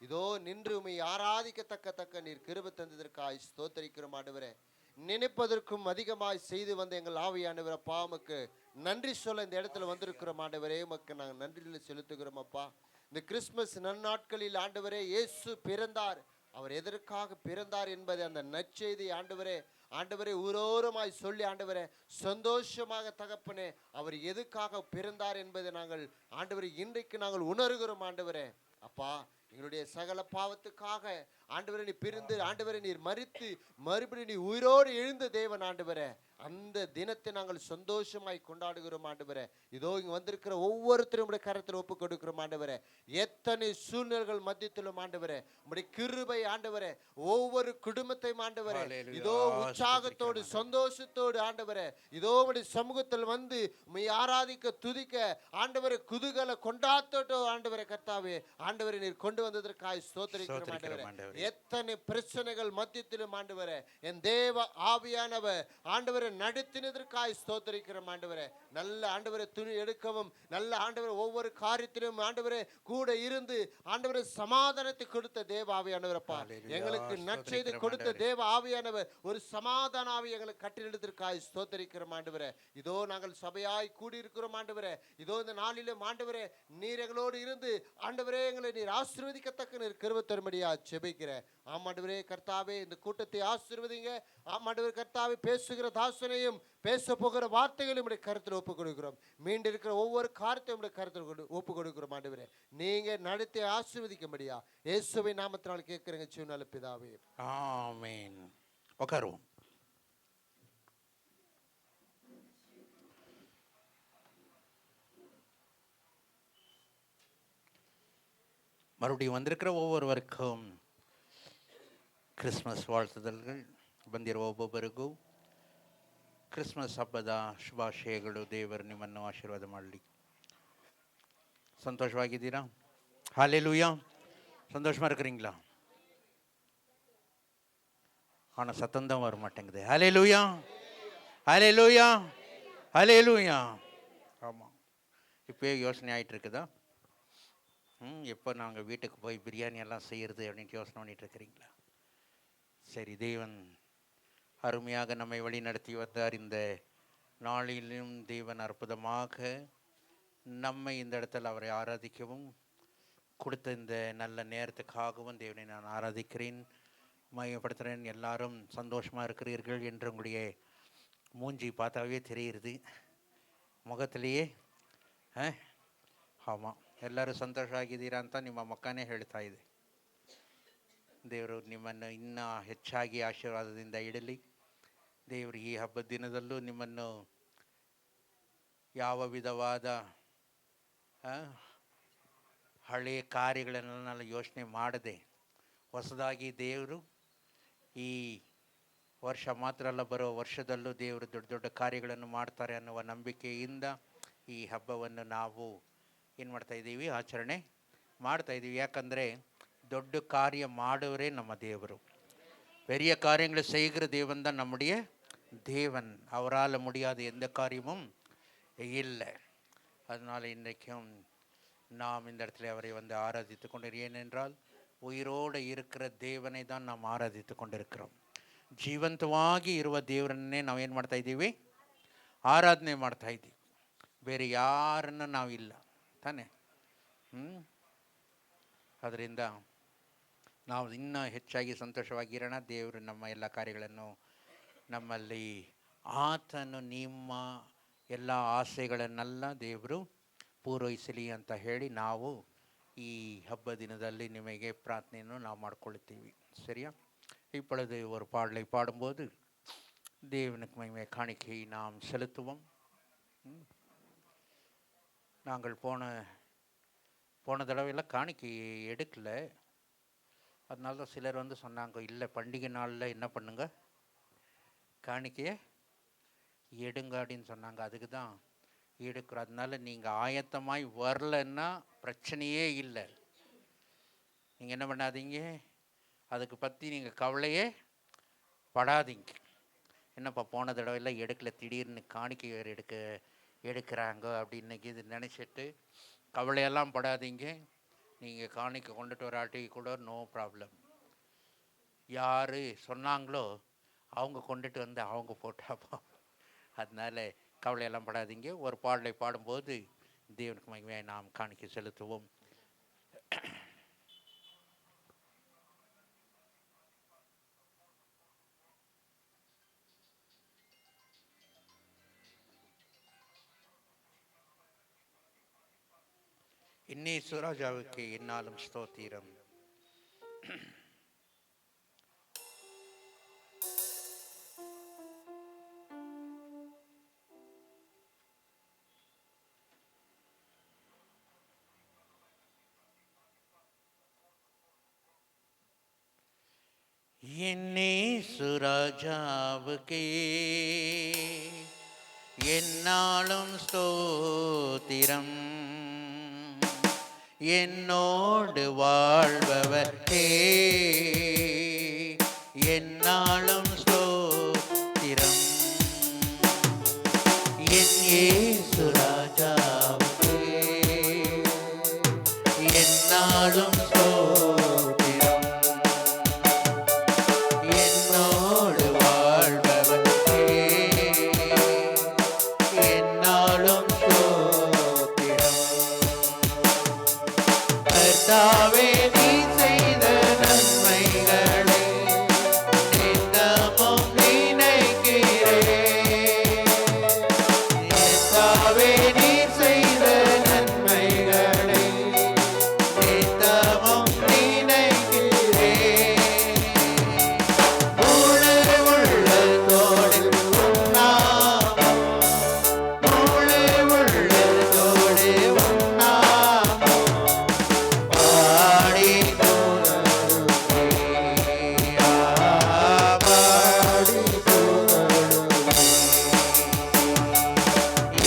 இதோ நின்று உம்மை ஆராதிக்கத்தக்க நீர் கிருபை தந்ததற்காய் ஸ்தோத்தரிக்கிறோம் ஆண்டவரே. நினைப்பதற்கும் அதிகமாய் செய்து வந்த எங்கள் ஆவியானவரை பாவமுக்கு நன்றி சொல்ல இந்த இடத்துல வந்திருக்கிறோம் ஆண்டவரே. உமக்கு நாங்கள் நன்றிகளை செலுத்துகிறோம் அப்பா. இந்த கிறிஸ்துமஸ் நன்னாட்களில் ஆண்டவரே இயேசு பிறந்தார், அவர் எதற்காக பிறந்தார் என்பதை அந்த நற்செய்தி ஆண்டவரே ஆண்டவரே ஊரோரமாய் சொல்லி ஆண்டவரே சந்தோஷமாக தகப்பனே அவர் எதுக்காக பிறந்தார் என்பதை நாங்கள் ஆண்டவரே இன்றைக்கு நாங்கள் உணர்கிறோம் ஆண்டவரே. அப்பா, எங்களுடைய சகல பாவத்துக்காக ஆண்டவரே நீ பிரிந்து ஆண்டவரே நீர் மரித்து மறுபடியும் நீ உயிரோடு எழுந்த தேவன் ஆண்டவரே. அந்த தினத்தை நாங்கள் சந்தோஷமாய் கொண்டாடுகிறோம் ஆண்டவரே. இதோ இங்க வந்திருக்கிற ஒவ்வொருத்தரும் உடைய கரத்தில் ஒப்பு கொடுக்கிறோம் ஆண்டவரே. எத்தனை சூழ்நிலைகள் மத்தியிலும் ஆண்டவரே உடைய கிருபை ஆண்டவரே ஒவ்வொரு குடும்பத்தையும் ஆண்டவரே இதோ உற்சாகத்தோடு சந்தோஷத்தோடு ஆண்டவரே இதோ உடைய சமூகத்தில் வந்து உம்மை ஆராதிக்க துதிக்க ஆண்டவரே குதூகல கொண்டாட்டத்தோ ஆண்டவரே கர்த்தாவே ஆண்டவரே நீர் கொண்டு வந்ததற்காய் ஸ்தோத்திரிக்கிறோம் ஆண்டவரே. எத்தனை பிரச்சனைகள் மத்தியிலும் ஆண்டவரே என் தேவ ஆவியானவர் ஆண்டவரே நடத்தினதற்காய் ஸ்தோத்திரிக்கிறோம் ஆண்டவரே. நல்ல ஆண்டவரே துணி எடுக்கவும் நல்ல ஆண்டவரே ஒவ்வொரு காரியத்திலும் ஆண்டவரே கூட இருந்து ஆண்டவரே சமாதானத்தை கொடுத்த தேவ ஆவியானவரப்பா. எங்களுக்கு நற்செய்தி கொடுத்த தேவ ஆவியானவர் ஒரு சமாதான ஆவி எங்களுக்கு கட்டினதற்காய் ஸ்தோத்திரிக்கிறோம் ஆண்டவரே. இதோ நாங்கள் சபையாய் கூடியிருக்கிறோம் ஆண்டவரே. இதோ இந்த நாளிலும் ஆண்டவரே நீர் எங்களோடு இருந்து ஆண்டவரே எங்களை நீர் ஆசீர்வதிக்கத்தக்க நீர் கிருபை தரும்படியா ஜெபிக்கிறேன். ஆமாண்டவரே கர்த்தாவே இந்த கூட்டத்தை ஆசீர்வதிங்க. ஆமாண்டவரே கர்த்தாவே பேசுகிற தாசனையும் பேச போகிற வார்த்தைகளையும் உடைய கருத்தில் ஒப்புக் கொடுக்கிறோம். மீண்டு இருக்கிற ஒவ்வொரு காரியத்தையும் உடைய கருத்தில் ஒப்புக் கொடுக்கிறோம் ஆண்டவரே. நீங்க நடத்தி ஆசீர்வதிக்கும்படியா இயேசுவின் நாமத்தினால் கேட்கிறேங்க ஜீவனுள்ள பிதாவே, ஆமென். உட்காருவோம். மறுபடியும் வந்திருக்கிற ஒவ்வொருவருக்கும் ಕ್ರಿಸ್ಮಸ್ வாழ்த்துதல்கள். ಬಂದಿರುವ ಒಬ್ಬೊಬ್ಬರಿಗೂ ಕ್ರಿಸ್ಮಸ್ ಹಬ್ಬದ ಶುಭಾಶಯಗಳು. ದೇವರು ನಿಮ್ಮನ್ನು ಆಶೀರ್ವಾದ ಮಾಡಲಿ. ಸಂತೋಷವಾಗಿದ್ದೀರಾ? ஹல்லேலூயா. சந்தோஷமா இருக்கிறீங்களா? ஆனால் சத்தம் தான் வர மாட்டேங்குது. ஹல்லேலூயா, ஹல்லேலூயா, ஹல்லேலூயா. ஆமாம், இப்போயே யோசனை ஆகிட்டு இருக்குதா? எப்போ நாங்கள் வீட்டுக்கு போய் பிரியாணி எல்லாம் செய்கிறது அப்படின்ட்டு யோசனை பண்ணிட்டு இருக்கிறீங்களா? சரி, தேவன் அருமையாக நம்மை வழி நடத்தி வந்தார். இந்த நாளிலும் தேவன் அற்புதமாக நம்மை இந்த இடத்துல அவரை ஆராதிக்கவும் கொடுத்த இந்த நல்ல நேரத்துக்காகவும் தேவனை நான் ஆராதிக்கிறேன், மையப்படுத்துகிறேன். எல்லாரும் சந்தோஷமாக இருக்கிறீர்கள் என்று உங்களுடைய மூஞ்சி பார்த்தாவே தெரியுது, ಮುಖದಲ್ಲಿಯೇ. ಆಮಾಂ, ಎಲ್ಲರೂ ಸಂತೋಷ ಆಗಿದ್ದೀರಾ ಅಂತ ನಿಮ್ಮ ಮಕ್ಕನೇ ಹೇಳ್ತಾ ಇದೆ. ದೇವರು ನಿಮ್ಮನ್ನು ಇನ್ನೂ ಹೆಚ್ಚಾಗಿ ಆಶೀರ್ವಾದದಿಂದ ಇಡಲಿ. ದೇವರು ಈ ಹಬ್ಬದ ದಿನದಲ್ಲೂ ನಿಮ್ಮನ್ನು ಯಾವ ವಿಧವಾದ ಹಳೆಯ ಕಾರ್ಯಗಳನ್ನೆಲ್ಲ ಯೋಚನೆ ಮಾಡದೆ ಹೊಸದಾಗಿ ದೇವರು ಈ ವರ್ಷ ಮಾತ್ರ ಅಲ್ಲ, ಬರೋ ವರ್ಷದಲ್ಲೂ ದೇವರು ದೊಡ್ಡ ದೊಡ್ಡ ಕಾರ್ಯಗಳನ್ನು ಮಾಡ್ತಾರೆ ಅನ್ನುವ ನಂಬಿಕೆಯಿಂದ ಈ ಹಬ್ಬವನ್ನು ನಾವು ಏನು ಮಾಡ್ತಾಯಿದ್ದೀವಿ, ಆಚರಣೆ ಮಾಡ್ತಾಯಿದ್ದೀವಿ. ಯಾಕಂದರೆ ದೊಡ್ಡ ಕಾರ್ಯ ಮಾಡುವರೇ ನಮ್ಮ ದೇವರು. பெரிய காரியங்களை செய்கிற தேவன் தான் நம்முடைய தேவன். அவரால் முடியாத எந்த காரியமும் இல்லை. அதனால் இன்றைக்கும் நாம் இந்த இடத்துல அவரை வந்து ஆராதித்து கொண்டிருக்கிறோம். ஏனென்றால் உயிரோடு இருக்கிற தேவனை தான் நாம் ಆರಾಧಿத்து கொண்டிருக்கிறோம். ಜೀವಂತವಾಗಿ ಇರುವ ದೇವರನ್ನೇ ನಾವೇನು ಮಾಡ್ತಾಯಿದ್ದೀವಿ, ಆರಾಧನೆ ಮಾಡ್ತಾಯಿದ್ದೀವಿ. ಬೇರೆ ಯಾರನ್ನು ನಾವಿಲ್ಲ ತಾನೇ. ಅದರಿಂದ ನಾವು ಇನ್ನೂ ಹೆಚ್ಚಾಗಿ ಸಂತೋಷವಾಗಿರೋಣ. ದೇವರು ನಮ್ಮ ಎಲ್ಲ ಕಾರ್ಯಗಳನ್ನು ನಮ್ಮಲ್ಲಿ ಆತನು ನಿಮ್ಮ ಎಲ್ಲ ಆಸೆಗಳನ್ನೆಲ್ಲ ದೇವರು ಪೂರೈಸಲಿ ಅಂತ ಹೇಳಿ ನಾವು ಈ ಹಬ್ಬ ದಿನದಲ್ಲಿ ನಿಮಗೆ ಪ್ರಾರ್ಥನೆಯನ್ನು ನಾವು ಮಾಡ್ಕೊಳ್ತೀವಿ. ಸರಿಯಾ? இப்பொழுது ஒரு பாடலை பாடும்போது தேவனுக்கு மகிமை காணிக்கை நாம் செலுத்துவோம். நாங்கள் போன தடவையில் காணிக்கை எடுக்கல. அதனால தான் சிலர் வந்து சொன்னாங்க, இல்லை பண்டிகை நாளில் என்ன பண்ணுங்க, காணிக்கையை எடுங்க அப்படின்னு சொன்னாங்க. அதுக்கு தான் எடுக்கிறோம். அதனால நீங்கள் ஆயத்தமாய் வரலன்னா பிரச்சனையே இல்லை. நீங்கள் என்ன பண்ணாதீங்க, அதுக்கு பற்றி நீங்கள் கவலையே படாதீங்க. என்னப்பா போன தடவையில் எடுக்கல, திடீர்னு காணிக்கை வேறு எடுக்கிறாங்க அப்படின்னு இது நினச்சிட்டு கவலையெல்லாம் படாதீங்க. நீங்கள் காணிக்கை கொண்டுட்டு வராட்டி கூட நோ ப்ராப்ளம். யார் சொன்னாங்களோ அவங்க கொண்டுட்டு வந்து அவங்க போட்டாப்போ. அதனால கவலையெல்லாம் படாதீங்க. ஒரு பாடலை பாடும்போது தேவனுக்கு மகிமையை நாம் காணிக்கை செலுத்துவோம். இன்னேசு ராஜாவுக்கு என்னாலும் ஸ்தோத்திரம். இன்னேசு ராஜாவுக்கே என்னாலும் ஸ்தோத்திரம். என்னோடு வாழ்பவர்க்கே என்னாலும் ஸ்தோத்திரம். என் இயேசு ராஜாவுக்கே என்னாலும் ஸ்தோத்திரம். என்னோடு வாழ்பவர்க்கே என்னாலும் ஸ்தோத்திரம். கர்த்தாவே நீ செய்த நன்மைகளை நித்தமும் நினைக்கிறேன். கர்த்தாவே நீ செய்த நன்மைகளை நித்தமும் நினைக்கிறேன். முழு உள்ளத்தோடு உன்னாமம், முழு உள்ளத்தோடு உன்னாமம் பாடி புகழுவேன். பாடி புகழுவேன்.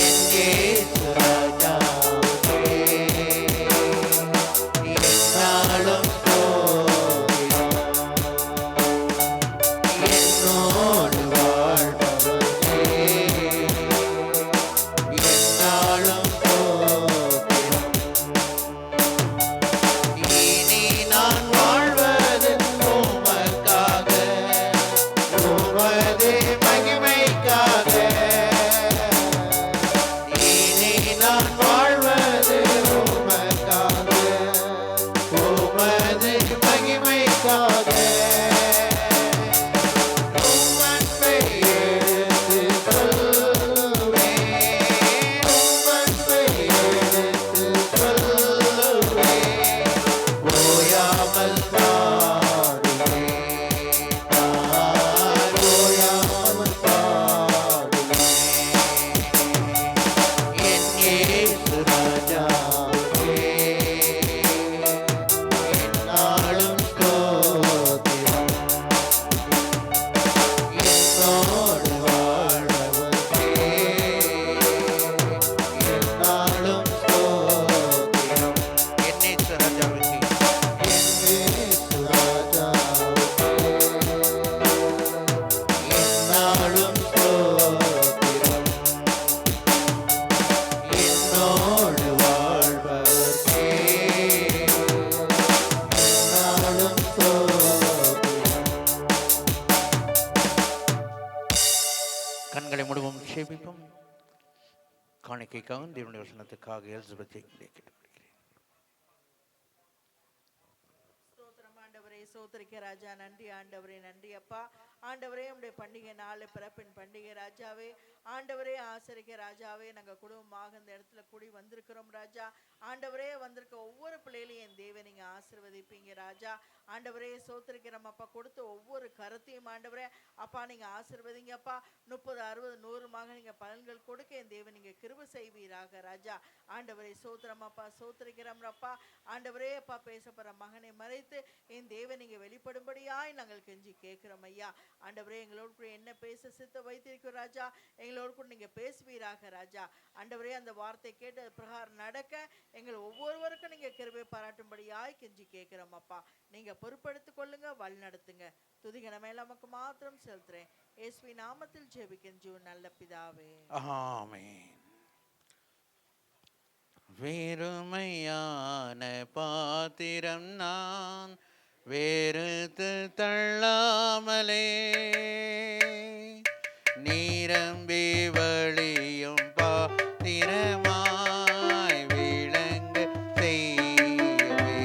என் இயேசு ராஜாவுக்கே என்னாலும் ஸ்தோத்திரம். என்னோடு வாழ்பவர்க்கே என்னாலும் ஸ்தோத்திரம். இனி நான் வாழ்வது உமக்காக, உமது மகிமைக்காக. இனி நான் வாழ்வது உமக்காக, உமது மகிமைக்காக. உம் அன்பை எடுத்துச் சொல்லுவேன், உம் அன்பை எடுத்துச் சொல்லுவேன். ஓயாமல் பாடுவேன், ஓயாமல் பாடுவேன். என் இயேசு ராஜாவுக்கே என்னாலும் ஸ்தோத்திரம். என்னோடு வாழ்பவர்க்கே என்னாலும் ஸ்தோத்திரம். என் இயேசு ராஜாவுக்கே என்னாலும் ஸ்தோத்திரம். என்னோடு வாழ்பவர்க்கே என்னாலும் ஸ்தோத்திரம். கண்களை மூடுவோம், சேமிப்போம். காணிக்கைக்காக தேவனுடைய வசனத்துக்காக எலிசபெத்தை கேட்டுக்கொள்கிறேன். ஸ்தோத்திரம் ஆண்டவரே, ஸ்தோத்திரிக்க ராஜா. நன்றி ஆண்டவரே, நன்றி அப்பா. ஆண்டவரே உடைய பண்டிகை நாள் பிறப்பின் பண்டிகை ராஜாவே, ஆண்டவரே ஆசரிக்க ராஜாவே, நாங்கள் குடும்பமாக இந்த இடத்துல கூடி வந்திருக்கிறோம் ராஜா. ஆண்டவரே வந்திருக்க ஒவ்வொரு பிள்ளைகளையும் என் தேவை நீங்க ஆசீர்வதிப்பீங்க ராஜா. ஆண்டவரே சோத்திருக்கிறோம் அப்பா, கொடுத்த ஒவ்வொரு கருத்தையும் ஆண்டவரே அப்பா நீங்க ஆசீர்வதிங்க அப்பா. 30 60 100 நீங்க பலன்கள் கொடுக்க என் தேவன் நீங்க கிருபை செய்வீராக ராஜா. ஆண்டவரே சோத்திரம் அப்பா, சோத்திரிக்கிறோம் அப்பா. ஆண்டவரே அப்பா பேசப்படுற மகனை மறைத்து என் தேவன் நீங்க வெளிப்படும்படியாய் நாங்கள் கெஞ்சி கேட்கிறோம் ஐயா. ஆண்டவரே எங்களோடு கூட என்ன பேச சித்த வைத்திருக்கிறோம் ராஜா, எங்களோடு கூட நீங்க பேசுவீராக ராஜா. ஆண்டவரே அந்த வார்த்தை கேட்டு பிரகாரம் நடக்க எங்கள் ஒவ்வொருவருக்கும் நீங்க கிருபை பாராட்டும்படியாய் கெஞ்சி கேட்கிறோம் அப்பா. நீங்க பொறுப்படுத்திக் கொள்ளுங்க, வழி நடத்துங்க. துதிகனமே நமக்கு மாத்திரம் செலுத்துறேன். இயேசுவி நாமத்தில் ஜெபிக்கின்றோம் நல்ல பிதாவே, ஆமென். வெறுமையான பாத்திரம் நான் வெறுத்து தள்ளாமலே நிரம்பி வழியும் பாத்திரமாய் விளங்க செய்யவே.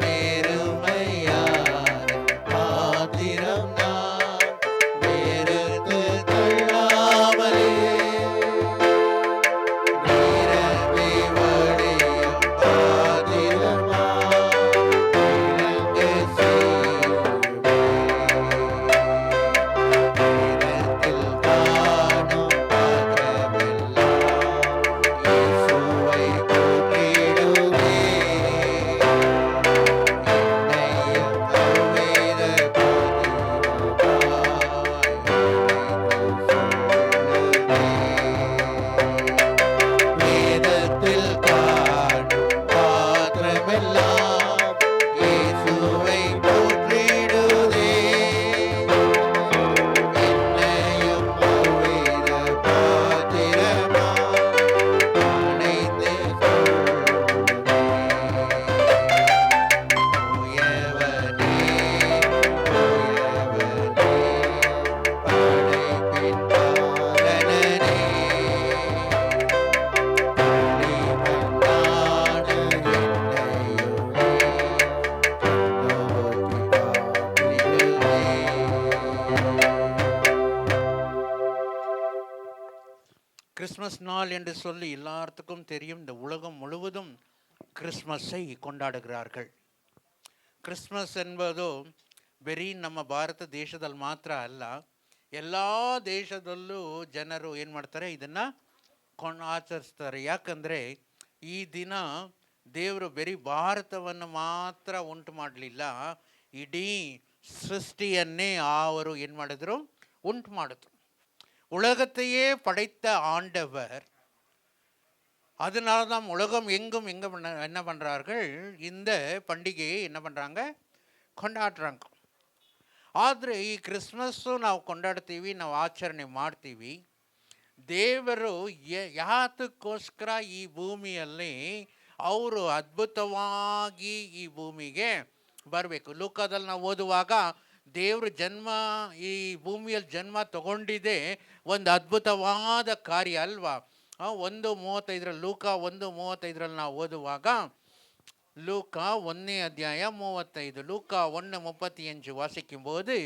வெறுமையான பாத்திரம் நான் வெறுத்து தள்ளாமலே கிறிஸ்மஸ் நாள் என்று சொல்லி எல்லாத்துக்கும் தெரியும். இந்த உலகம் முழுவதும் கிறிஸ்மஸை கொண்டாடுகிறார்கள். ಕ್ರಿಸ್ಮಸ್ ಎಂಬುದು ಬರೀ ನಮ್ಮ ಭಾರತ ದೇಶದಲ್ಲಿ ಮಾತ್ರ ಅಲ್ಲ, ಎಲ್ಲ ದೇಶದಲ್ಲೂ ಜನರು ಏನು ಮಾಡ್ತಾರೆ, ಇದನ್ನು ಆಚರಿಸ್ತಾರೆ. ಯಾಕಂದರೆ ಈ ದಿನ ದೇವರು ಬರೀ ಭಾರತವನ್ನು ಮಾತ್ರ ಉಂಟು ಮಾಡಲಿಲ್ಲ, ಇಡೀ ಸೃಷ್ಟಿಯನ್ನೇ ಅವರು ಏನು ಮಾಡಿದ್ರು, ಉಂಟು ಮಾಡಿದ್ರು. உலகத்தையே படைத்த ஆண்டவர். அதனால தான் உலகம் எங்கும் என்ன பண்ணுறார்கள், இந்த பண்டிகையை என்ன பண்ணுறாங்க, ಕೊಂಡಾಡ್ರಂಗ. ಆದರೆ ಈ ಕ್ರಿಸ್ಮಸ್ಸು ನಾವು ಕೊಂಡಾಡ್ತೀವಿ, ನಾವು ಆಚರಣೆ ಮಾಡ್ತೀವಿ. ದೇವರು ಯಾತಕ್ಕೋಸ್ಕರ ಈ ಭೂಮಿಯಲ್ಲಿ ಅವರು ಅದ್ಭುತವಾಗಿ ಈ ಭೂಮಿಗೆ ಬರಬೇಕು. ಲೂಕಾದಲ್ಲಿ ನಾವು ಓದುವಾಗ ದೇವರು ಜನ್ಮ ಈ ಭೂಮಿಯಲ್ಲಿ ಜನ್ಮ ತಗೊಂಡಿದೆ ಒಂದು ಅದ್ಭುತವಾದ ಕಾರ್ಯ ಅಲ್ವಾ. 1:35 ಲೂಕ 1:35 ನಾವು ಓದುವಾಗ, ಲೂಕ 1ನೇ ಅಧ್ಯಾಯ 35, ಲೂಕ 1:35 ವಾಸಿக்கும்போது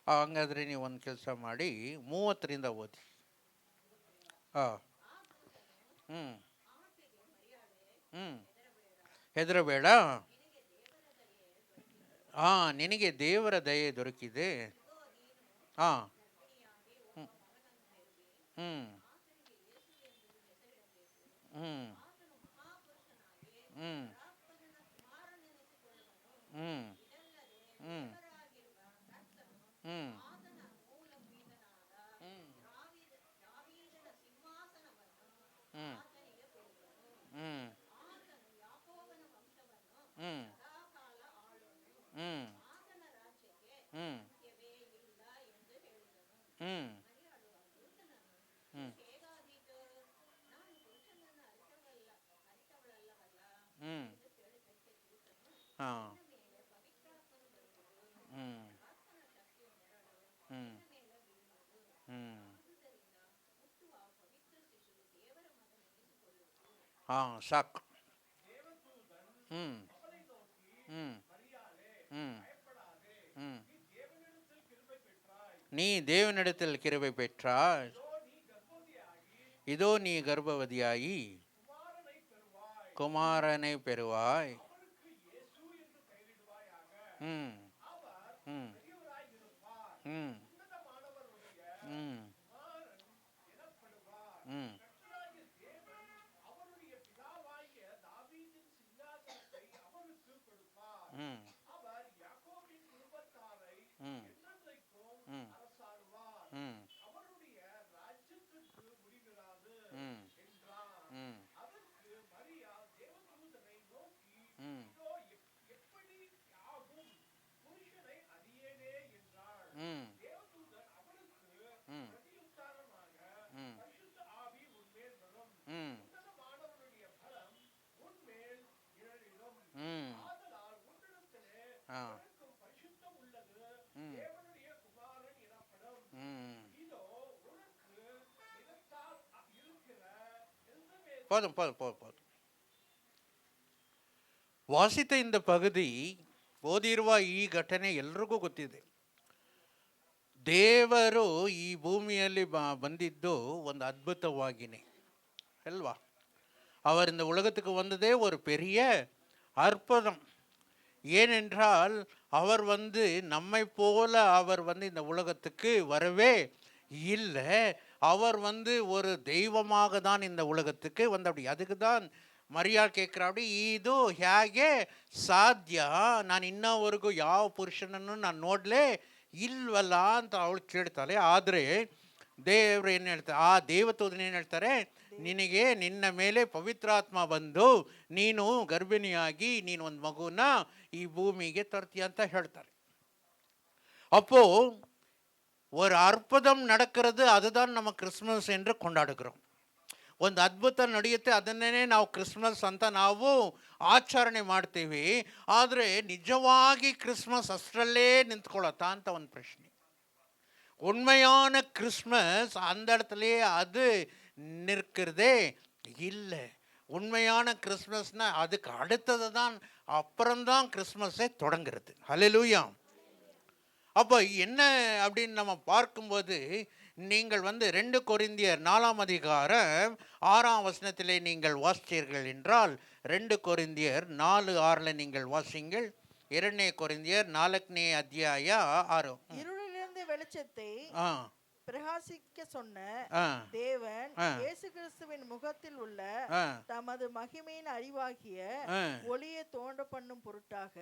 ಹಂಗಾದ್ರೆ ನೀವು ಒಂದು ಕೆಲಸ ಮಾಡಿ 30ರಿಂದ ಓದಿ. ಹೆದರಬೇಡ, ನಿನಗೆ ದೇವರ ದಯೆ ದೊರಕಿದೆ. சாக். ம் ம் ம் ம் நீ தேவனிடத்தில் கிருபை பெற்றாய், இதோ நீ கர்ப்பவதியாகி குமாரனை பெறுவாய். ம் ம் ம் ம் ம் ம் ம் ம் ம் ம் ம் ம் ம் ம் ம் ம் ம் ஆ ம் ம் போதும் போதும் போதும் போதும். ವಾಸಿತ ಇಂದ ಪಗದಿ ಓದಿರುವ ಈ ಘಟನೆ ಎಲ್ರಿಗೂ ಗೊತ್ತಿದೆ. ದೇವರು ಈ ಭೂಮಿಯಲ್ಲಿ ಬಂದಿದ್ದು ಒಂದು ಅದ್ಭುತವಾಗಿನೇ ಅಲ್ವಾ? அவர் இந்த உலகத்துக்கு வந்ததே ஒரு பெரிய அற்புதம். ஏனென்றால் அவர் நம்மை போல அவர் இந்த உலகத்துக்கு வரவே இல்லை. அவர் ஒரு தெய்வமாக தான் இந்த உலகத்துக்கு அப்படி. அதுக்கு தான் ಮರಿಯಾಳ್ ಕೇಳ್ಕ್ರಾಡಿ, ಇದು ಹೇಗೆ ಸಾಧ್ಯ? ನಾನು ಇನ್ನವರೆಗೂ ಯಾವ ಪುರುಷನನ್ನು ನಾನು ನೋಡಲೇ ಇಲ್ವಲ್ಲ ಅಂತ ಅವಳು ಕೇಳ್ತಾಳೆ. ಆದರೆ ದೇವರು ಏನು ಹೇಳ್ತಾರೆ, ಆ ದೇವದೂತನು ಏನು ಹೇಳ್ತಾರೆ, ನಿನಗೆ ನಿನ್ನ ಮೇಲೆ ಪವಿತ್ರಾತ್ಮ ಬಂದು ನೀನು ಗರ್ಭಿಣಿಯಾಗಿ ನೀನು ಒಂದು ಮಗುನ ಈ ಭೂಮಿಗೆ ತರ್ತೀಯ ಅಂತ ಹೇಳ್ತಾರೆ. அப்போ ஒரு அற்புதம் நடக்கிறது, அதுதான் நம்ம கிறிஸ்மஸ் என்று கொண்டாடுகிறோம். ಒಂದು ಅದ್ಭುತ ನಡೆಯುತ್ತೆ, ಅದನ್ನೇ ನಾವು ಕ್ರಿಸ್ಮಸ್ ಅಂತ ನಾವು ಆಚರಣೆ ಮಾಡ್ತೀವಿ. ಆದರೆ ನಿಜವಾಗಿ ಕ್ರಿಸ್ಮಸ್ ಅಷ್ಟರಲ್ಲೇ ನಿಂತ್ಕೊಳ್ಳುತ್ತಾ ಅಂತ ಒಂದು ಪ್ರಶ್ನೆ. உண்மையான கிறிஸ்மஸ் அந்த இடத்துலையே அது நிற்கிறதே இல்லை. உண்மையான கிறிஸ்மஸ்னா அதுக்கு அடுத்தது தான், அப்புறம்தான் கிறிஸ்மஸே தொடங்குறது. ஹல்லேலூயா. அப்போ என்ன அப்படின்னு நம்ம பார்க்கும்போது, நீங்கள் 2 கொரிந்தியர் 4ஆம் அதிகாரம் 6ஆம் வசனத்திலே நீங்கள் வாசித்தீர்கள் என்றால், 2 கொரிந்தியர் 4:6 நீங்கள் வாசிங்கள். 2 கொரிந்தியர் 4ನೇ ಅಧ್ಯಾಯ 6. இருளிலிருந்து வெளிச்சத்தை பிரகாசிக்க சொன்ன தேவன் இயேசு கிறிஸ்துவின் முகத்தில் உள்ள தமது மகிமையின் அறிவாகிய ஒளியை தோன்ற பண்ணும் பொருட்டாக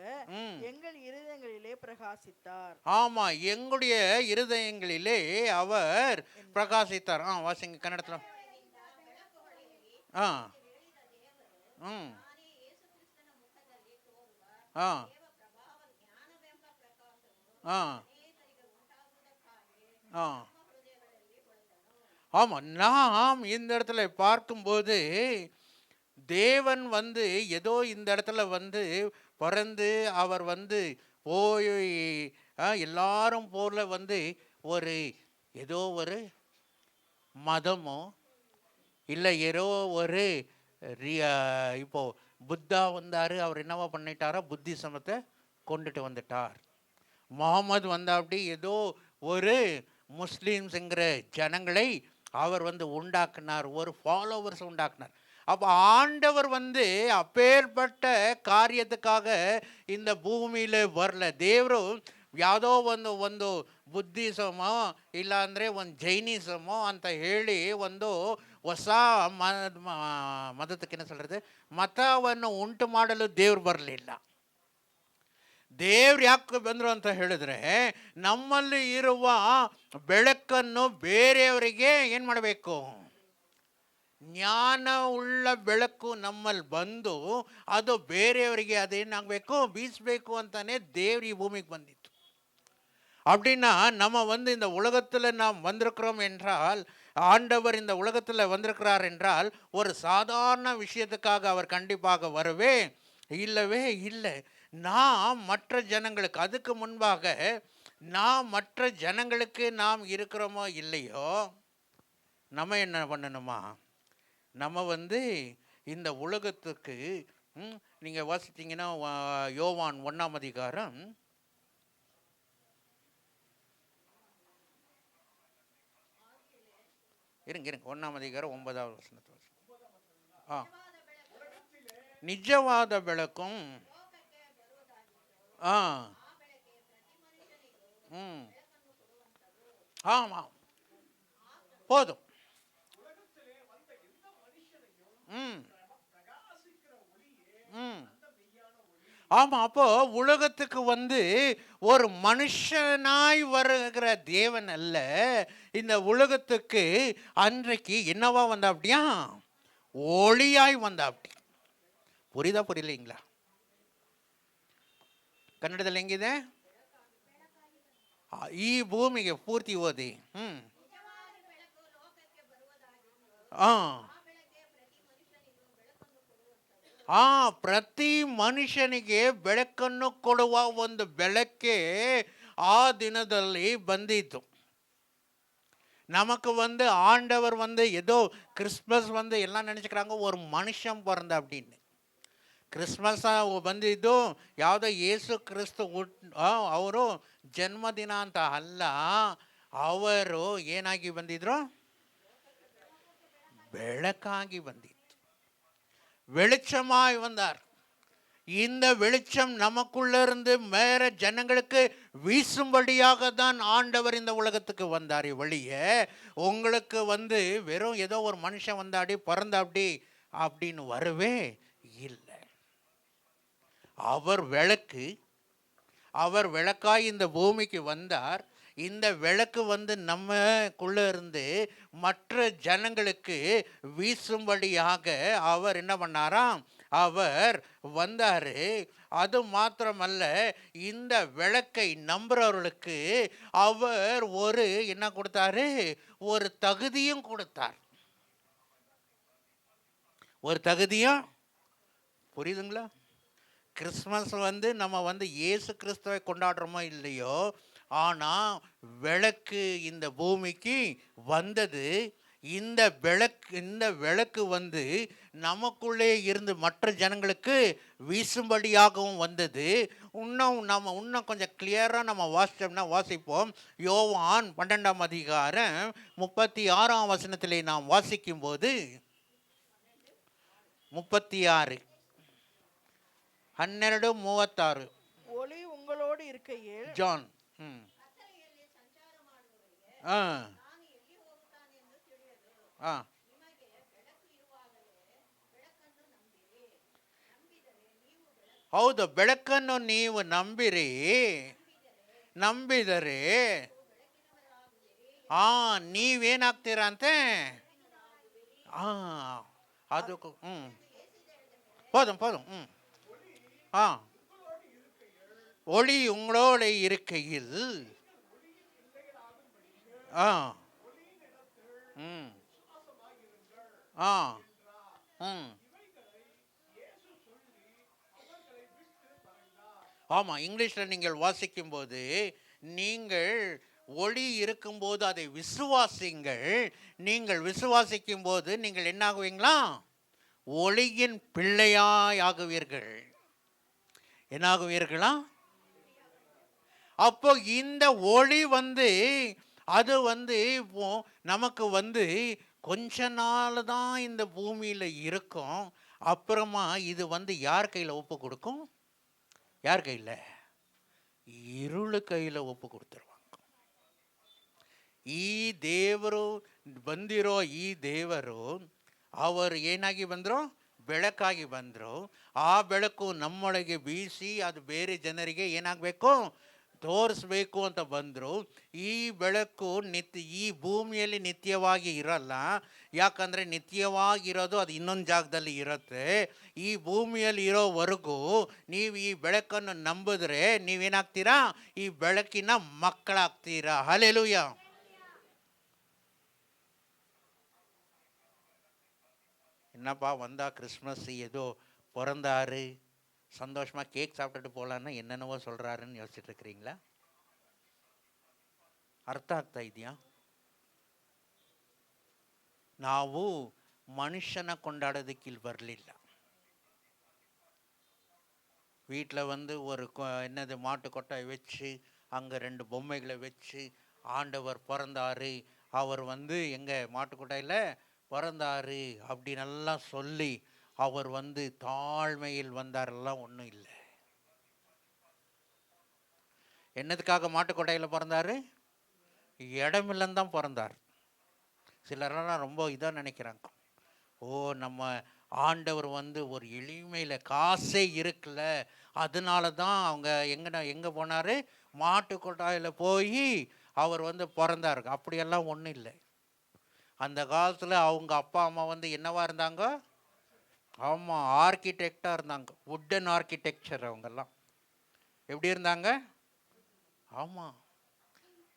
எங்கள் இருதயங்களிலே பிரகாசித்தார். ஆமா, எங்களுடைய இருதயங்களிலே அவர் பிரகாசித்தார். வாசிங்க கன்னடத்துல. ஆமாம், நாம் இந்த இடத்துல பார்க்கும்போது தேவன் ஏதோ இந்த இடத்துல பிறந்து அவர் போய் எல்லாரும் போல ஒரு ஏதோ ஒரு மதமோ இல்லை ஏதோ ஒரு இப்போ புத்தா வந்தார், அவர் என்னவா பண்ணிட்டாரோ புத்திசமத்தை கொண்டுட்டு வந்துட்டார். முகமது அப்படி ஏதோ ஒரு முஸ்லீம்ஸுங்கிற ஜனங்களை அவர் உண்டாக்குனார், ஒரு ஃபாலோவர்ஸ் உண்டாக்குனார். அப்போ ஆண்டவர் அப்பேற்பட்ட காரியத்துக்காக இந்த பூமியில் வரல. ದೇವರು ಯಾವುದೋ ಒಂದು ಬುದ್ಧಿಸಮೋ ಇಲ್ಲಾಂದರೆ ಒಂದು ಜೈನಿಸಮೋ ಅಂತ ಹೇಳಿ ಒಂದು ಹೊಸ ಮತಕ್ಕೆ சொல்றது ಮತವನ್ನು ಉಂಟು ಮಾಡಲು ದೇವರು ಬರಲಿಲ್ಲ. ದೇವ್ರು ಯಾಕೆ ಬಂದರು ಅಂತ ಹೇಳಿದ್ರೆ, ನಮ್ಮಲ್ಲಿ ಇರುವ ಬೆಳಕನ್ನು ಬೇರೆಯವರಿಗೆ ಏನು ಮಾಡಬೇಕು, ಜ್ಞಾನ ಉಳ್ಳ ಬೆಳಕು ನಮ್ಮಲ್ಲಿ ಬಂದು ಅದು ಬೇರೆಯವರಿಗೆ ಅದೇನಾಗಬೇಕು, ಬೀಸಬೇಕು ಅಂತಾನೆ ದೇವ್ರು ಈ ಭೂಮಿಗೆ ಬಂದಿತ್ತು. அப்படின்னா நம்ம இந்த உலகத்தில் நாம் வந்திருக்கிறோம் என்றால், ஆண்டவர் இந்த உலகத்தில் வந்திருக்கிறார் என்றால் ஒரு சாதாரண விஷயத்துக்காக அவர் கண்டிப்பாக வரவே இல்லவே இல்லை. நாம் மற்ற ஜனங்களுக்கு, அதுக்கு முன்பாக நாம் மற்ற ஜனங்களுக்கு நாம் இருக்கிறோமோ இல்லையோ, நம்ம என்ன பண்ணணுமா, நம்ம இந்த உலகத்துக்கு நீங்க வாசித்தீங்கன்னா யோவான் 1ஆம் அதிகாரம் இருங்க 1ஆம் அதிகாரம் 9வது வசனத்தை நிஜவாத விளக்கும் ஆமா போதும். ஆமா, அப்போ உலகத்துக்கு ஒரு மனுஷனாய் வருகிற தேவன் அல்ல, இந்த உலகத்துக்கு அன்றைக்கு என்னவா வந்தா அப்படியா, ஒளியாய் வந்தா அப்படி. புரியுதா புரியலைங்களா? ಕನ್ನಡದಲ್ಲಿ ಹೆಂಗಿದೆ? ಈ ಭೂಮಿಗೆ ಪೂರ್ತಿ ಓದಿ. ಪ್ರತಿ ಮನುಷ್ಯನಿಗೆ ಬೆಳಕನ್ನು ಕೊಡುವ ಒಂದು ಬೆಳಕೆ ಆ ದಿನದಲ್ಲಿ ಬಂದಿತ್ತು. நமக்கு ஆண்டவர் ஏதோ கிறிஸ்மஸ் எல்லாம் நினச்சிக்கிறாங்க ஒரு மனுஷன் பிறந்த அப்படின்னு. ಕ್ರಿಸ್ಮಸ್ ಬಂದಿದ್ದು ಯಾವುದೋ ಯೇಸು ಕ್ರಿಸ್ತು ಅವರು ಜನ್ಮದಿನ ಅಂತ ಅಲ್ಲ, ಅವರು ಏನಾಗಿ ಬಂದಿದ್ರು? ಬೆಳಕಾಗಿ ಬಂದಿತ್ತು, வெளிச்சமாய் வந்தார். இந்த வெளிச்சம் நமக்குள்ள இருந்து வேற ஜனங்களுக்கு வீசும்படியாக தான் ஆண்டவர் இந்த உலகத்துக்கு வந்தார். வழிய உங்களுக்கு வெறும் ஏதோ ஒரு மனுஷன் வந்தாடி பிறந்தாப்படி அப்படின்னு வரவே இல்லை. அவர் விளக்கு, அவர் விளக்காய் இந்த பூமிக்கு வந்தார். இந்த விளக்கு நம்மக்குள்ள இருந்து மற்ற ஜனங்களுக்கு வீசும்படியாக அவர் என்ன பண்ணாராம்? அவர் வந்தார். அது மாத்திரமல்ல, இந்த விளக்கை நம்புறவர்களுக்கு அவர் என்ன கொடுத்தாரு? ஒரு தகுதியும் கொடுத்தார். ஒரு தகுதியும். புரியுதுங்களா? கிறிஸ்மஸ் நம்ம இயேசு கிறிஸ்துவை கொண்டாடுறோமோ இல்லையோ, ஆனால் விளக்கு இந்த பூமிக்கு வந்தது. இந்த விளக்கு நமக்குள்ளே இருந்து மற்ற ஜனங்களுக்கு வீசும்படியாகவும் வந்தது. இன்னும் கொஞ்சம் கிளியராக நம்ம வாசிப்போம். யோவான் 12ஆம் அதிகாரம் 36ஆம் வசனத்திலே நாம் வாசிக்கும்போது 36 12:36 ஒளி உங்களோடு இருக்கையில் ஜான் ಹೌದು, ಬೆಳಕನ್ನು ನೀವು ನಂಬಿದರೆ ನೀವೇನಾಗ್ತೀರಾ ಅಂತೆ? ಅದು போதும். ஒளி உங்களோட இருக்கையில் ஆமா, இங்கிலீஷில் நீங்கள் வாசிக்கும்போது, நீங்கள் ஒளி இருக்கும்போது அதை விசுவாசிங்கள். நீங்கள் விசுவாசிக்கும் போது நீங்கள் என்ன ஆகுவீங்களா? ஒளியின் பிள்ளையாகுவீர்கள். என்னாகுவீர்களா? அப்போ இந்த ஒளி அது இப்போ நமக்கு கொஞ்ச நாள் தான் இந்த பூமியில் இருக்கும். அப்புறமா இது யார் கையில் ஒப்பு கொடுக்கும்? யார் கையில்? இருளு கையில் ஒப்பு கொடுத்துருவாங்க. ಈ ದೇವರು ಬಂದಿರೋ ಈ ದೇವರು ಅವರು ಏನಾಗಿ ಬಂದರು? ಬೆಳಕಾಗಿ ಬಂದರು. ಆ ಬೆಳಕು ನಮ್ಮೊಳಗೆ ಬೀಸಿ ಅದು ಬೇರೆ ಜನರಿಗೆ ಏನಾಗಬೇಕು? ತೋರಿಸ್ಬೇಕು ಅಂತ ಬಂದರು. ಈ ಬೆಳಕು ಈ ಭೂಮಿಯಲ್ಲಿ ನಿತ್ಯವಾಗಿ ಇರಲ್ಲ. ಯಾಕಂದರೆ ನಿತ್ಯವಾಗಿರೋದು ಅದು ಇನ್ನೊಂದು ಜಾಗದಲ್ಲಿ ಇರುತ್ತೆ. ಈ ಭೂಮಿಯಲ್ಲಿ ಇರೋವರೆಗೂ ನೀವು ಈ ಬೆಳಕನ್ನು ನಂಬಿದ್ರೆ ನೀವೇನಾಗ್ತೀರಾ? ಈ ಬೆಳಕಿನ ಮಕ್ಕಳಾಗ್ತೀರಾ. ಹಲ್ಲೆಲೂಯಾ. என்னப்பா கிறிஸ்மஸ் ஏதோ பிறந்தாரு, சந்தோஷமாக கேக் சாப்பிட்டுட்டு போகலான்னு என்னென்னவோ சொல்கிறாருன்னு யோசிச்சுட்டு இருக்கிறீங்களா? ಅರ್ಥ ಆಗ್ತಾ ಇದೆಯಾ? ನಾವು மனுஷனை கொண்டாடுறதுக்கு ಇಲ್ಲಿ வரಲಿಲ್ಲ. வீட்டில் வந்து ஒரு என்னது மாட்டு கொட்டாய் வச்சு அங்கே 2 பொம்மைகளை வச்சு ஆண்டவர் பிறந்தாரு, அவர் வந்து எங்கள் மாட்டுக்கொட்டாயில் பிறந்தாரு அப்படி நல்லா சொல்லி அவர் வந்து தாழ்மையில் வந்தாரெல்லாம் ஒன்றும் இல்லை. என்னதுக்காக மாட்டுக்கொட்டாயில் பிறந்தாரு? இடமில்லன்னு தான் பிறந்தார். சிலரெல்லாம் ரொம்ப இதாக நினைக்கிறாங்க, ஓ நம்ம ஆண்டவர் வந்து ஒரு எளிமையில் காசே இருக்குல்ல, அதனால தான் அவங்க எங்கே போனார்? மாட்டு கொட்டாயில் போய் அவர் வந்து பிறந்தார். அப்படியெல்லாம் ஒன்றும் இல்லை. அந்த காலத்தில் அவங்க அப்பா அம்மா வந்து என்னவா இருந்தாங்க? ஆமாம், ஆர்கிடெக்டாக இருந்தாங்க. Wooden architecture. அவங்கெல்லாம் எப்படி இருந்தாங்க? ஆமாம்.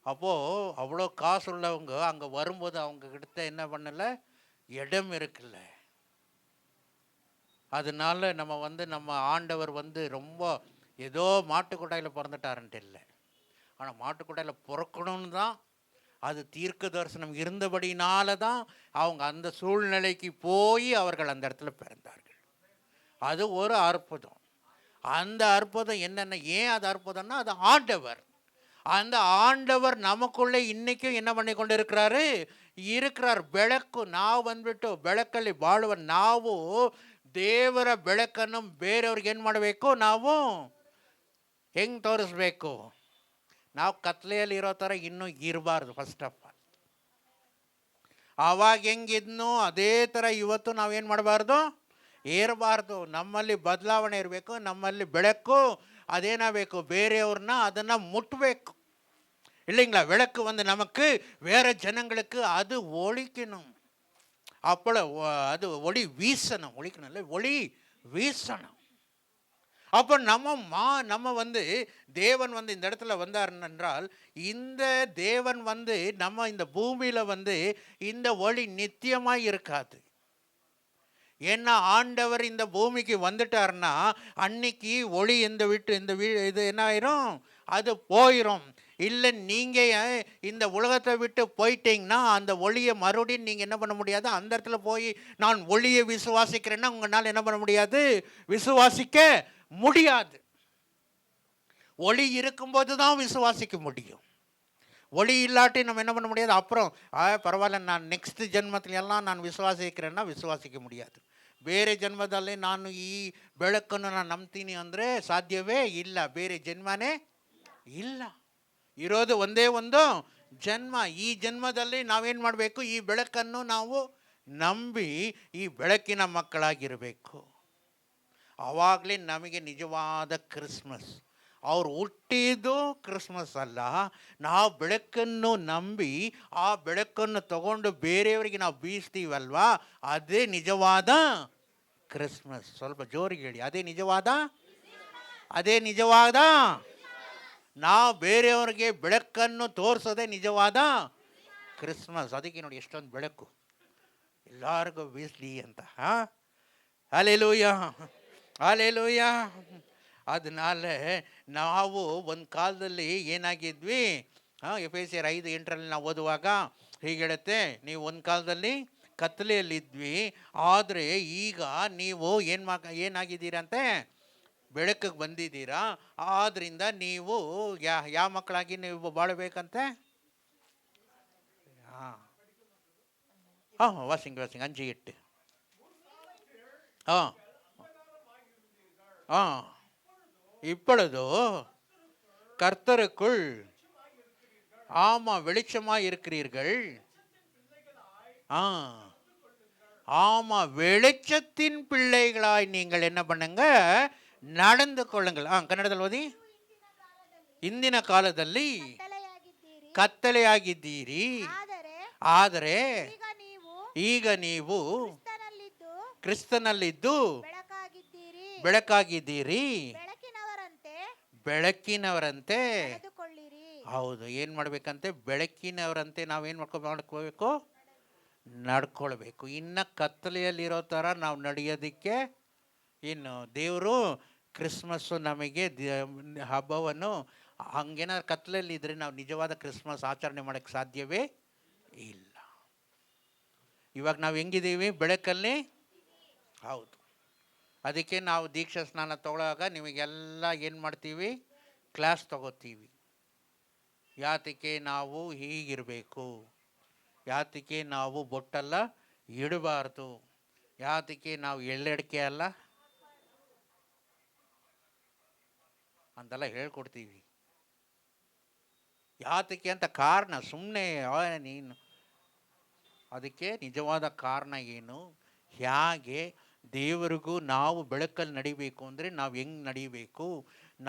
அப்போது அவ்வளோ காசு உள்ளவங்க அங்கே வரும்போது அவங்க கிட்ட என்ன பண்ணலை? இடம் இருக்குல்ல. அதனால நம்ம ஆண்டவர் வந்து ரொம்ப ஏதோ மாட்டுக்கொட்டாயில் பிறந்துட்டாருன்ட்டு இல்லை. ஆனால் மாட்டுக்கொட்டாயில் பிறக்கணும்னு தான், அது தீர்க்க தரிசனம் இருந்தபடினால தான் அவங்க அந்த சூழ்நிலைக்கு போய் அவர்கள் அந்த இடத்துல பிறந்தார்கள். அது ஒரு அற்புதம். அந்த அற்புதம் என்னென்ன, ஏன் அது அற்புதம்னா அது ஆண்டவர். அந்த ஆண்டவர் நமக்குள்ளே இன்றைக்கும் என்ன பண்ணி கொண்டு இருக்கிறார். ಬೆಳಕು ನಾವು ಬಂದ್ಬಿಟ್ಟು ಬೆಳಕಲ್ಲಿ ಬಾಳುವ ನಾವು ದೇವರ ಬೆಳಕನ್ನು ಬೇರೆಯವ್ರಿಗೆ ಏನು ಮಾಡಬೇಕು? ನಾವು ಹೆಂಗೆ ತೋರಿಸ್ಬೇಕು? ನಾವು ಕತ್ಲೆಯಲ್ಲಿ ಇರೋ ಥರ ಇನ್ನೂ ಇರಬಾರ್ದು. ಫಸ್ಟ್ ಆಫ್ ಆಲ್ ಆವಾಗ ಹೆಂಗಿದ್ನೋ ಅದೇ ಥರ ಇವತ್ತು ನಾವೇನು ಮಾಡಬಾರ್ದು? ಇರಬಾರ್ದು. ನಮ್ಮಲ್ಲಿ ಬದಲಾವಣೆ ಇರಬೇಕು. ನಮ್ಮಲ್ಲಿ ಬೆಳಕು ಅದೇನಾಗಬೇಕು? ಬೇರೆಯವ್ರನ್ನ ಅದನ್ನು ಮುಟ್ಟಬೇಕು இல்லைங்களா? விளக்கு வந்து நமக்கு வேற ஜனங்களுக்கு அது ஒளிக்கணும். அப்போ அது ஒளி வீசணும். ஒளிக்கணும் இல்லை, ஒளி வீசணும். அப்போ நம்ம வந்து தேவன் வந்து இந்த இடத்துல வந்தார் என்றால், இந்த தேவன் வந்து நம்ம இந்த பூமியில் வந்து இந்த ஒளி நித்தியமாக இருக்காது. ஏன்னா ஆண்டவர் இந்த பூமிக்கு வந்துட்டார்னா அன்னைக்கு ஒளி இது என்ன ஆயிரும்? அது போயிடும். இல்லை, நீங்கள் இந்த உலகத்தை விட்டு போயிட்டீங்கன்னா அந்த ஒளியை மறுபடியும் நீங்கள் என்ன பண்ண முடியாது? அந்த இடத்துல போய் நான் ஒளியை விசுவாசிக்கிறேன்னா உங்களால் என்ன பண்ண முடியாது? விசுவாசிக்க முடியாது. ஒளி இருக்கும்போது தான் விசுவாசிக்க முடியும். ஒளி இல்லாட்டி நம்ம என்ன பண்ண முடியாது? அப்புறம் பரவாயில்ல, நான் நெக்ஸ்ட் ಜನ್ಮದಲ್ಲೆல்லாம் ನಾನು ವಿಶ್ವಾಸಿக்கிறேன்னா ವಿಶ್ವಾಸಿக்க முடியாது. ಬೇರೆ ಜನ್ಮದಲ್ಲಿ ನಾನು ಈ ಬೆಳಕನ್ನು ನಾನು ನಂಬ್ತೀನಿ ಅಂದರೆ ಸಾಧ್ಯವೇ ಇಲ್ಲ. ಬೇರೆ ಜನ್ಮನೇ ಇಲ್ಲ. ಇರೋದು ಒಂದೇ ಒಂದು ಜನ್ಮ. ಈ ಜನ್ಮದಲ್ಲಿ ನಾವೇನು ಮಾಡಬೇಕು? ಈ ಬೆಳಕನ್ನು ನಾವು ನಂಬಿ ಈ ಬೆಳಕಿನ ಮಕ್ಕಳಾಗಿರಬೇಕು. ಆವಾಗಲೇ ನಮಗೆ ನಿಜವಾದ ಕ್ರಿಸ್ಮಸ್. ಅವ್ರು ಹುಟ್ಟಿದ್ದು ಕ್ರಿಸ್ಮಸ್ ಅಲ್ಲ, ನಾವು ಬೆಳಕನ್ನು ನಂಬಿ ಆ ಬೆಳಕನ್ನು ತಗೊಂಡು ಬೇರೆಯವರಿಗೆ ನಾವು ಬೀಸ್ತೀವಲ್ವಾ, ಅದೇ ನಿಜವಾದ ಕ್ರಿಸ್ಮಸ್. ಸ್ವಲ್ಪ ಜೋರಿಗೆ ಹೇಳಿ, ಅದೇ ನಿಜವಾದ ನಾವು ಬೇರೆಯವ್ರಿಗೆ ಬೆಳಕನ್ನು ತೋರಿಸೋದೇ ನಿಜವಾದ ಕ್ರಿಸ್ಮಸ್. ಅದಕ್ಕೆ ನೋಡಿ ಎಷ್ಟೊಂದು ಬೆಳಕು ಎಲ್ಲರಿಗೂ ಬೀಸಲಿ ಅಂತ. ಹಲ್ಲೆಲೂಯಾ. ಅದனால ನಾವು ಒಂದು ಕಾಲದಲ್ಲಿ ಏನಾಗಿದ್ವಿ? ಎಫೆಸಿಯರ್ 5:8 ನಾವು ಓದುವಾಗ ಹೀಗೆ ಹೇಳುತ್ತೆ, ನೀವು ಒಂದು ಕಾಲದಲ್ಲಿ ಕತ್ತಲೆಯಲ್ಲಿದ್ವಿ, ಆದರೆ ಈಗ ನೀವು ಏನಾಗಿದ್ದೀರಂತೆ? ಬೆಳಕಿಗೆ ಬಂದಿದ್ದೀರಾ. ಆದ್ದರಿಂದ ನೀವು ಯಾವ ಮಕ್ಕಳಾಗಿ ನೀವು ಬಾಳಬೇಕಂತೆ? வாசிங்க 5:8. இப்பொழுதோ கர்த்தருக்குள் ஆமாம் வெளிச்சமாக இருக்கிறீர்கள். ஆமாம், வெளிச்சத்தின் பிள்ளைகளாய் நீங்கள் என்ன பண்ணுங்க? நடந்து கொள்ளுங்கள். ಕನ್ನಡದಲ್ಲಿ ಓದಿ. ಇಂದಿನ ಕಾಲದಲ್ಲಿ ಕತ್ತಲೆಯಾಗಿದ್ದೀರಿ, ಆದರೆ ಈಗ ನೀವು ಕ್ರಿಸ್ತನಲ್ಲಿದ್ದು ಬೆಳಕಾಗಿದ್ದೀರಿ. ಬೆಳಕಿನವರಂತೆ ಹೌದು. ಏನು ಮಾಡಬೇಕಂತೆ? ಬೆಳಕಿನವರಂತೆ ನಾವೇನು ಮಾಡ್ಕೋಬೇಕು? ನಡ್ಕೊಳ್ಬೇಕು. ಇನ್ನು ಕತ್ತಲೆಯಲ್ಲಿರೋ ಥರ ನಾವು ನಡೆಯೋದಕ್ಕೆ, ಇನ್ನು ದೇವರು ಕ್ರಿಸ್ಮಸ್ಸು ನಮಗೆ ಹಬ್ಬವನ್ನು ಹಂಗೇನಾದ್ರು ಕತ್ತಲೆಯಲ್ಲಿದ್ದರೆ ನಾವು ನಿಜವಾದ ಕ್ರಿಸ್ಮಸ್ ಆಚರಣೆ ಮಾಡೋಕ್ಕೆ ಸಾಧ್ಯವೇ ಇಲ್ಲ. ಇವಾಗ ನಾವು ಹೆಂಗಿದ್ದೀವಿ? ಬೆಳಕಲ್ಲಿ. ಹೌದು. ಅದಕ್ಕೆ ನಾವು ದೀಕ್ಷಾ ಸ್ನಾನ ತಗೊಳ್ಳೋವಾಗ ನಿಮಗೆಲ್ಲ ಏನು ಮಾಡ್ತೀವಿ? ಕ್ಲಾಸ್ ತಗೋತೀವಿ. ಯಾತಕ್ಕೆ ನಾವು ಹೀಗಿರಬೇಕು, ಯಾತಕ್ಕೆ ನಾವು ಬೊಟ್ಟೆಲ್ಲ ಇಡಬಾರ್ದು, ಯಾತಕ್ಕೆ ನಾವು ಎಳ್ಳಡಿಕೆ ಅಲ್ಲ ಅಂತೆಲ್ಲ ಹೇಳ್ಕೊಡ್ತೀವಿ. ಯಾತಕ್ಕೆ ಅಂತ ಕಾರಣ ಸುಮ್ಮನೆ ನೀನು, ಅದಕ್ಕೆ ನಿಜವಾದ ಕಾರಣ ಏನು, ಹೇಗೆ ದೇವರಿಗೂ ನಾವು ಬೆಳಕಲ್ಲಿ ನಡಿಬೇಕು ಅಂದರೆ ನಾವು ಹೆಂಗೆ ನಡಿಬೇಕು,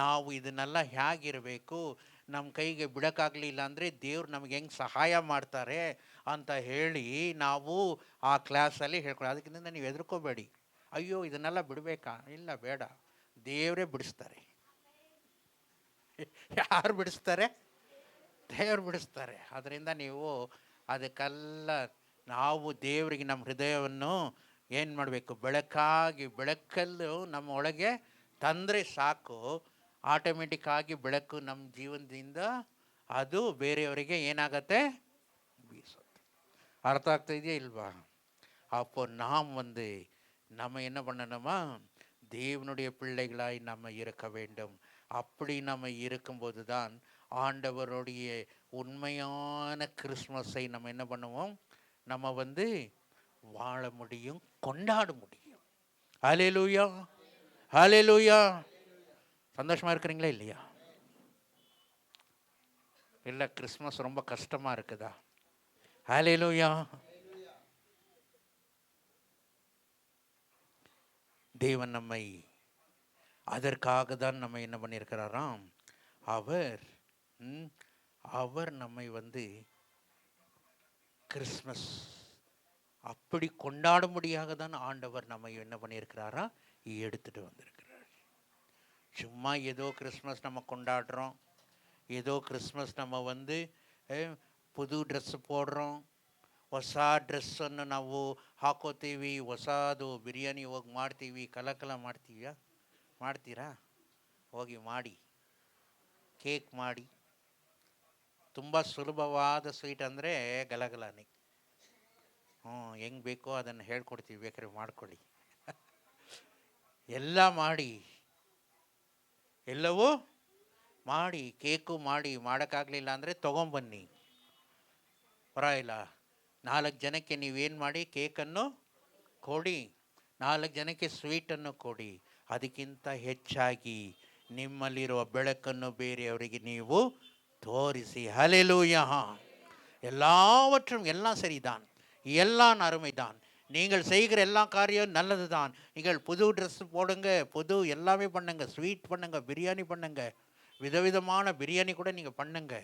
ನಾವು ಇದನ್ನೆಲ್ಲ ಹೇಗಿರಬೇಕು, ನಮ್ಮ ಕೈಗೆ ಬಿಡೋಕ್ಕಾಗಲಿಲ್ಲ ಅಂದರೆ ದೇವ್ರು ನಮಗೆ ಹೆಂಗೆ ಸಹಾಯ ಮಾಡ್ತಾರೆ ಅಂತ ಹೇಳಿ ನಾವು ಆ ಕ್ಲಾಸಲ್ಲಿ ಹೇಳ್ಕೊಳ್ಳಿ. ಅದಕ್ಕಿಂತ ನೀವು ಹೆದರ್ಕೋಬೇಡಿ, ಅಯ್ಯೋ ಇದನ್ನೆಲ್ಲ ಬಿಡಬೇಕಾ, ಇಲ್ಲ ಬೇಡ, ದೇವರೇ ಬಿಡಿಸ್ತಾರೆ. ಯಾರು ಬಿಡಿಸ್ತಾರೆ? ದೇವರು ಬಿಡಿಸ್ತಾರೆ. ಅದರಿಂದ ನೀವು ಅದಕ್ಕೆಲ್ಲ ನಾವು ದೇವರಿಗೆ ನಮ್ಮ ಹೃದಯವನ್ನು ಏನು ಮಾಡಬೇಕು? ಬೆಳಕಾಗಿ, ಬೆಳಕಲ್ಲೂ ನಮ್ಮ ಒಳಗೆ ತಂದರೆ ಸಾಕು, ಆಟೋಮೆಟಿಕ್ಕಾಗಿ ಬೆಳಕು ನಮ್ಮ ಜೀವನದಿಂದ ಅದು ಬೇರೆಯವರಿಗೆ ಏನಾಗತ್ತೆ? ಬೀಸುತ್ತೆ. ಅರ್ಥ ಆಗ್ತಾ ಇದೆಯಾ ಇಲ್ವಾ? அப்போ நாம் நம்ம என்ன பண்ணணுமா? தேவனுடைய பிள்ளைகளாய் நம்ம இருக்க வேண்டும். அப்படி நம்ம இருக்கும்போது தான் ஆண்டவருடைய உண்மையான கிறிஸ்மஸை நம்ம என்ன பண்ணுவோம்? நம்ம வாழ முடியும், கொண்டாட முடியும். ஹல்லேலூயா, ஹல்லேலூயா. சந்தோஷமாக இருக்கிறீங்களா இல்லையா? இல்லை கிறிஸ்மஸ் ரொம்ப கஷ்டமாக இருக்குதா? ஹல்லேலூயா. தேவன் நம்மை அதற்காக தான் நம்ம என்ன பண்ணியிருக்கிறாராம்? அவர் நம்மை கிறிஸ்மஸ் அப்படி கொண்டாடும்படியாக தான் ஆண்டவர் நம்மை என்ன பண்ணியிருக்கிறாரா? எடுத்துகிட்டு வந்திருக்கிறார். சும்மா ஏதோ கிறிஸ்மஸ் நம்ம கொண்டாடுறோம், ஏதோ கிறிஸ்மஸ் நம்ம புது ಡ್ರೆಸ್ போடுறோம், ಹೊಸ ಡ್ರೆಸ್ಸನ್ನು ನಾವು ಹಾಕೋತೀವಿ, ಹೊಸದು ಬಿರಿಯಾನಿ ಹೋಗಿ ಮಾಡ್ತೀವಿ, ಕಲಕಲ ಮಾಡ್ತೀರಾ? ಹೋಗಿ ಮಾಡಿ, ಕೇಕ್ ಮಾಡಿ. ತುಂಬ ಸುಲಭವಾದ ಸ್ವೀಟ್ ಅಂದರೆ ಗಲಗಲಾನೆ. ಹೆಂಗೆ ಬೇಕೋ ಅದನ್ನು ಹೇಳ್ಕೊಡ್ತೀವಿ, ಬೇಕಾದ್ರೆ ಮಾಡ್ಕೊಳ್ಳಿ. ಎಲ್ಲ ಮಾಡಿ, ಎಲ್ಲವೂ ಮಾಡಿ, ಕೇಕು ಮಾಡಿ. ಮಾಡೋಕ್ಕಾಗಲಿಲ್ಲ ಅಂದರೆ ತೊಗೊಂಬನ್ನಿ, ಪರವಾಗಿಲ್ಲ. 4 ಜನಕ್ಕೆ ನೀವೇನು ಮಾಡಿ, ಕೇಕನ್ನು ಕೊಡಿ, 4 ಜನಕ್ಕೆ ಸ್ವೀಟನ್ನು ಕೊಡಿ. ಅದಕ್ಕಿಂತ ಹೆಚ್ಚಾಗಿ ನಿಮ್ಮಲ್ಲಿರುವ ಬೆಳಕನ್ನು ಬೇರೆಯವರಿಗೆ ನೀವು தோரிசி. ஹல்லேலூயா. எல்லாவற்றும் எல்லாம் சரிதான், எல்லாம் அருமைதான். நீங்கள் செய்கிற எல்லா காரியம் நல்லது தான். நீங்கள் புது ட்ரெஸ் போடுங்க, புது எல்லாமே பண்ணுங்க, ஸ்வீட் பண்ணுங்க, பிரியாணி பண்ணுங்க, விதவிதமான பிரியாணி கூட நீங்கள் பண்ணுங்க.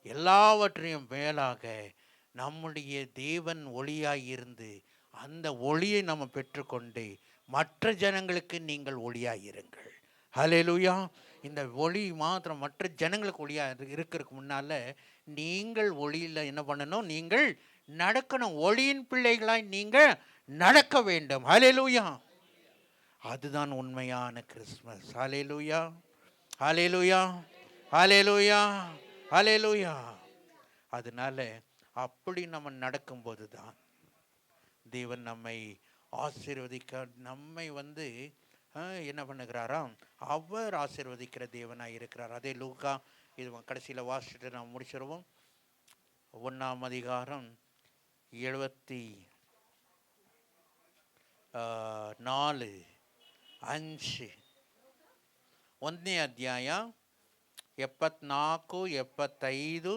எல்லாவற்றையும் மேலாக நம்முடைய தேவன் ஒளியாய் இருந்து அந்த ஒளியை நம்ம பெற்றுக்கொண்டு மற்ற ஜனங்களுக்கு நீங்கள் ஒளியாய் இருங்கள். ஹல்லேலூயா. இந்த ஒளி மாத்திரம் மற்ற ஜனங்களுக்கு ஒளியாக இருக்கிறதுக்கு முன்னால் நீங்கள் ஒளியில் என்ன பண்ணணும்? நீங்கள் நடக்கணும். ஒளியின் பிள்ளைகளாய் நீங்கள் நடக்க வேண்டும். ஹல்லேலூயா. அதுதான் உண்மையான கிறிஸ்மஸ். ஹல்லேலூயா, ஹல்லேலூயா, ஹல்லேலூயா, ஹல்லேலூயா. அதனால அப்படி நம்ம நடக்கும்போது தான் தேவன் நம்மை ஆசீர்வதிக்க, நம்மை என்ன பண்ணுகிறாராம்? அவர் ஆசீர்வதிக்கிற தேவனாக இருக்கிறார். அதே லூக்கா, இது கடைசியில் வாசிச்சுட்டு நாம் முடிச்சிருவோம். 1ஆம் அதிகாரம் 74:5. 1ನೇ ಅಧ್ಯಾಯ 74, 75.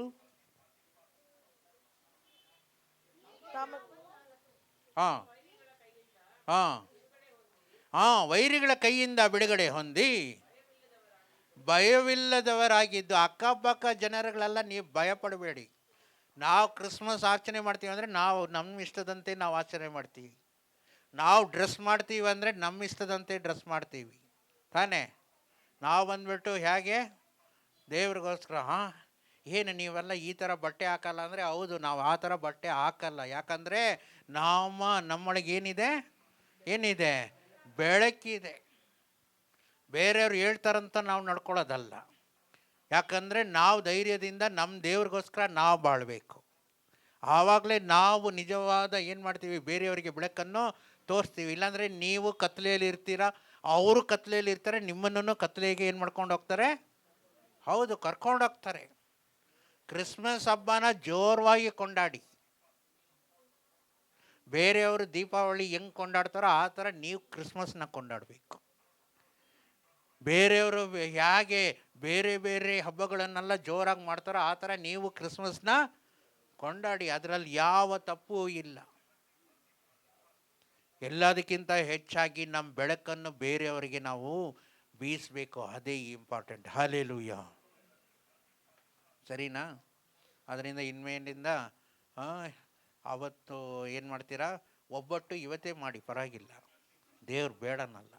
ವೈರಿಗಳ ಕೈಯಿಂದ ಬಿಡುಗಡೆ ಹೊಂದಿ ಭಯವಿಲ್ಲದವರಾಗಿದ್ದು. ಅಕ್ಕಪಕ್ಕ ಜನರುಗಳೆಲ್ಲ ನೀವು ಭಯಪಡಬೇಡಿ. ನಾವು ಕ್ರಿಸ್ಮಸ್ ಆಚರಣೆ ಮಾಡ್ತೀವಿ ಅಂದರೆ ನಾವು ನಮ್ಮ ಇಷ್ಟದಂತೆ ನಾವು ಆಚರಣೆ ಮಾಡ್ತೀವಿ. ನಾವು ಡ್ರೆಸ್ ಮಾಡ್ತೀವಿ ಅಂದರೆ ನಮ್ಮ ಇಷ್ಟದಂತೆ ಡ್ರೆಸ್ ಮಾಡ್ತೀವಿ ತಾನೇ. ನಾವು ಬಂದ್ಬಿಟ್ಟು ಹೇಗೆ ದೇವ್ರಿಗೋಸ್ಕರ ಏನು ನೀವೆಲ್ಲ ಈ ಥರ ಬಟ್ಟೆ ಹಾಕಲ್ಲ ಅಂದರೆ, ಹೌದು ನಾವು ಆ ಥರ ಬಟ್ಟೆ ಹಾಕಲ್ಲ. ಯಾಕಂದರೆ ನಮ್ಮೊಳಗೆ ಏನಿದೆ? ಬೆಳಕಿದೆ. ಬೇರೆಯವ್ರು ಹೇಳ್ತಾರಂತ ನಾವು ನಡ್ಕೊಳ್ಳೋದಲ್ಲ. ಯಾಕಂದರೆ ನಾವು ಧೈರ್ಯದಿಂದ ನಮ್ಮ ದೇವ್ರಿಗೋಸ್ಕರ ನಾವು ಬಾಳಬೇಕು. ಆವಾಗಲೇ ನಾವು ನಿಜವಾದ ಏನು ಮಾಡ್ತೀವಿ, ಬೇರೆಯವರಿಗೆ ಬೆಳಕನ್ನು ತೋರಿಸ್ತೀವಿ. ಇಲ್ಲಾಂದರೆ ನೀವು ಕತ್ಲೆಯಲ್ಲಿ ಇರ್ತೀರಾ, ಅವರು ಕತ್ಲೆಯಲ್ಲಿ ಇರ್ತಾರೆ, ನಿಮ್ಮನ್ನು ಕತ್ಲೆಗೆ ಏನು ಮಾಡ್ಕೊಂಡು ಹೋಗ್ತಾರೆ, ಹೌದು ಕರ್ಕೊಂಡು ಹೋಗ್ತಾರೆ. ಕ್ರಿಸ್ಮಸ್ ಹಬ್ಬನ ಜೋರವಾಗಿ ಕೊಂಡಾಡಿ. ಬೇರೆಯವರು ದೀಪಾವಳಿ ಹೆಂಗೆ ಕೊಂಡಾಡ್ತಾರೋ ಆ ಥರ ನೀವು ಕ್ರಿಸ್ಮಸ್ನ ಕೊಂಡಾಡಬೇಕು. ಬೇರೆಯವರು ಹೇಗೆ ಬೇರೆ ಬೇರೆ ಹಬ್ಬಗಳನ್ನೆಲ್ಲ ಜೋರಾಗಿ ಮಾಡ್ತಾರೋ ಆ ಥರ ನೀವು ಕ್ರಿಸ್ಮಸ್ನ ಕೊಂಡಾಡಿ. ಅದರಲ್ಲಿ ಯಾವ ತಪ್ಪು ಇಲ್ಲ. ಎಲ್ಲದಕ್ಕಿಂತ ಹೆಚ್ಚಾಗಿ ನಮ್ಮ ಬೆಳಕನ್ನು ಬೇರೆಯವರಿಗೆ ನಾವು ಬೀಸಬೇಕು, ಅದೇ ಇಂಪಾರ್ಟೆಂಟ್. ಹಲ್ಲೆಲೂಯ, ಸರಿನಾ? ಅದರಿಂದ ಇನ್ಮೇಲಿಂದ ಅವತ್ತು ಏನು ಮಾಡ್ತೀರಾ, ಒಬ್ಬಟ್ಟು ಇವತ್ತೇ ಮಾಡಿ, ಪರವಾಗಿಲ್ಲ, ದೇವ್ರು ಬೇಡನಲ್ಲ.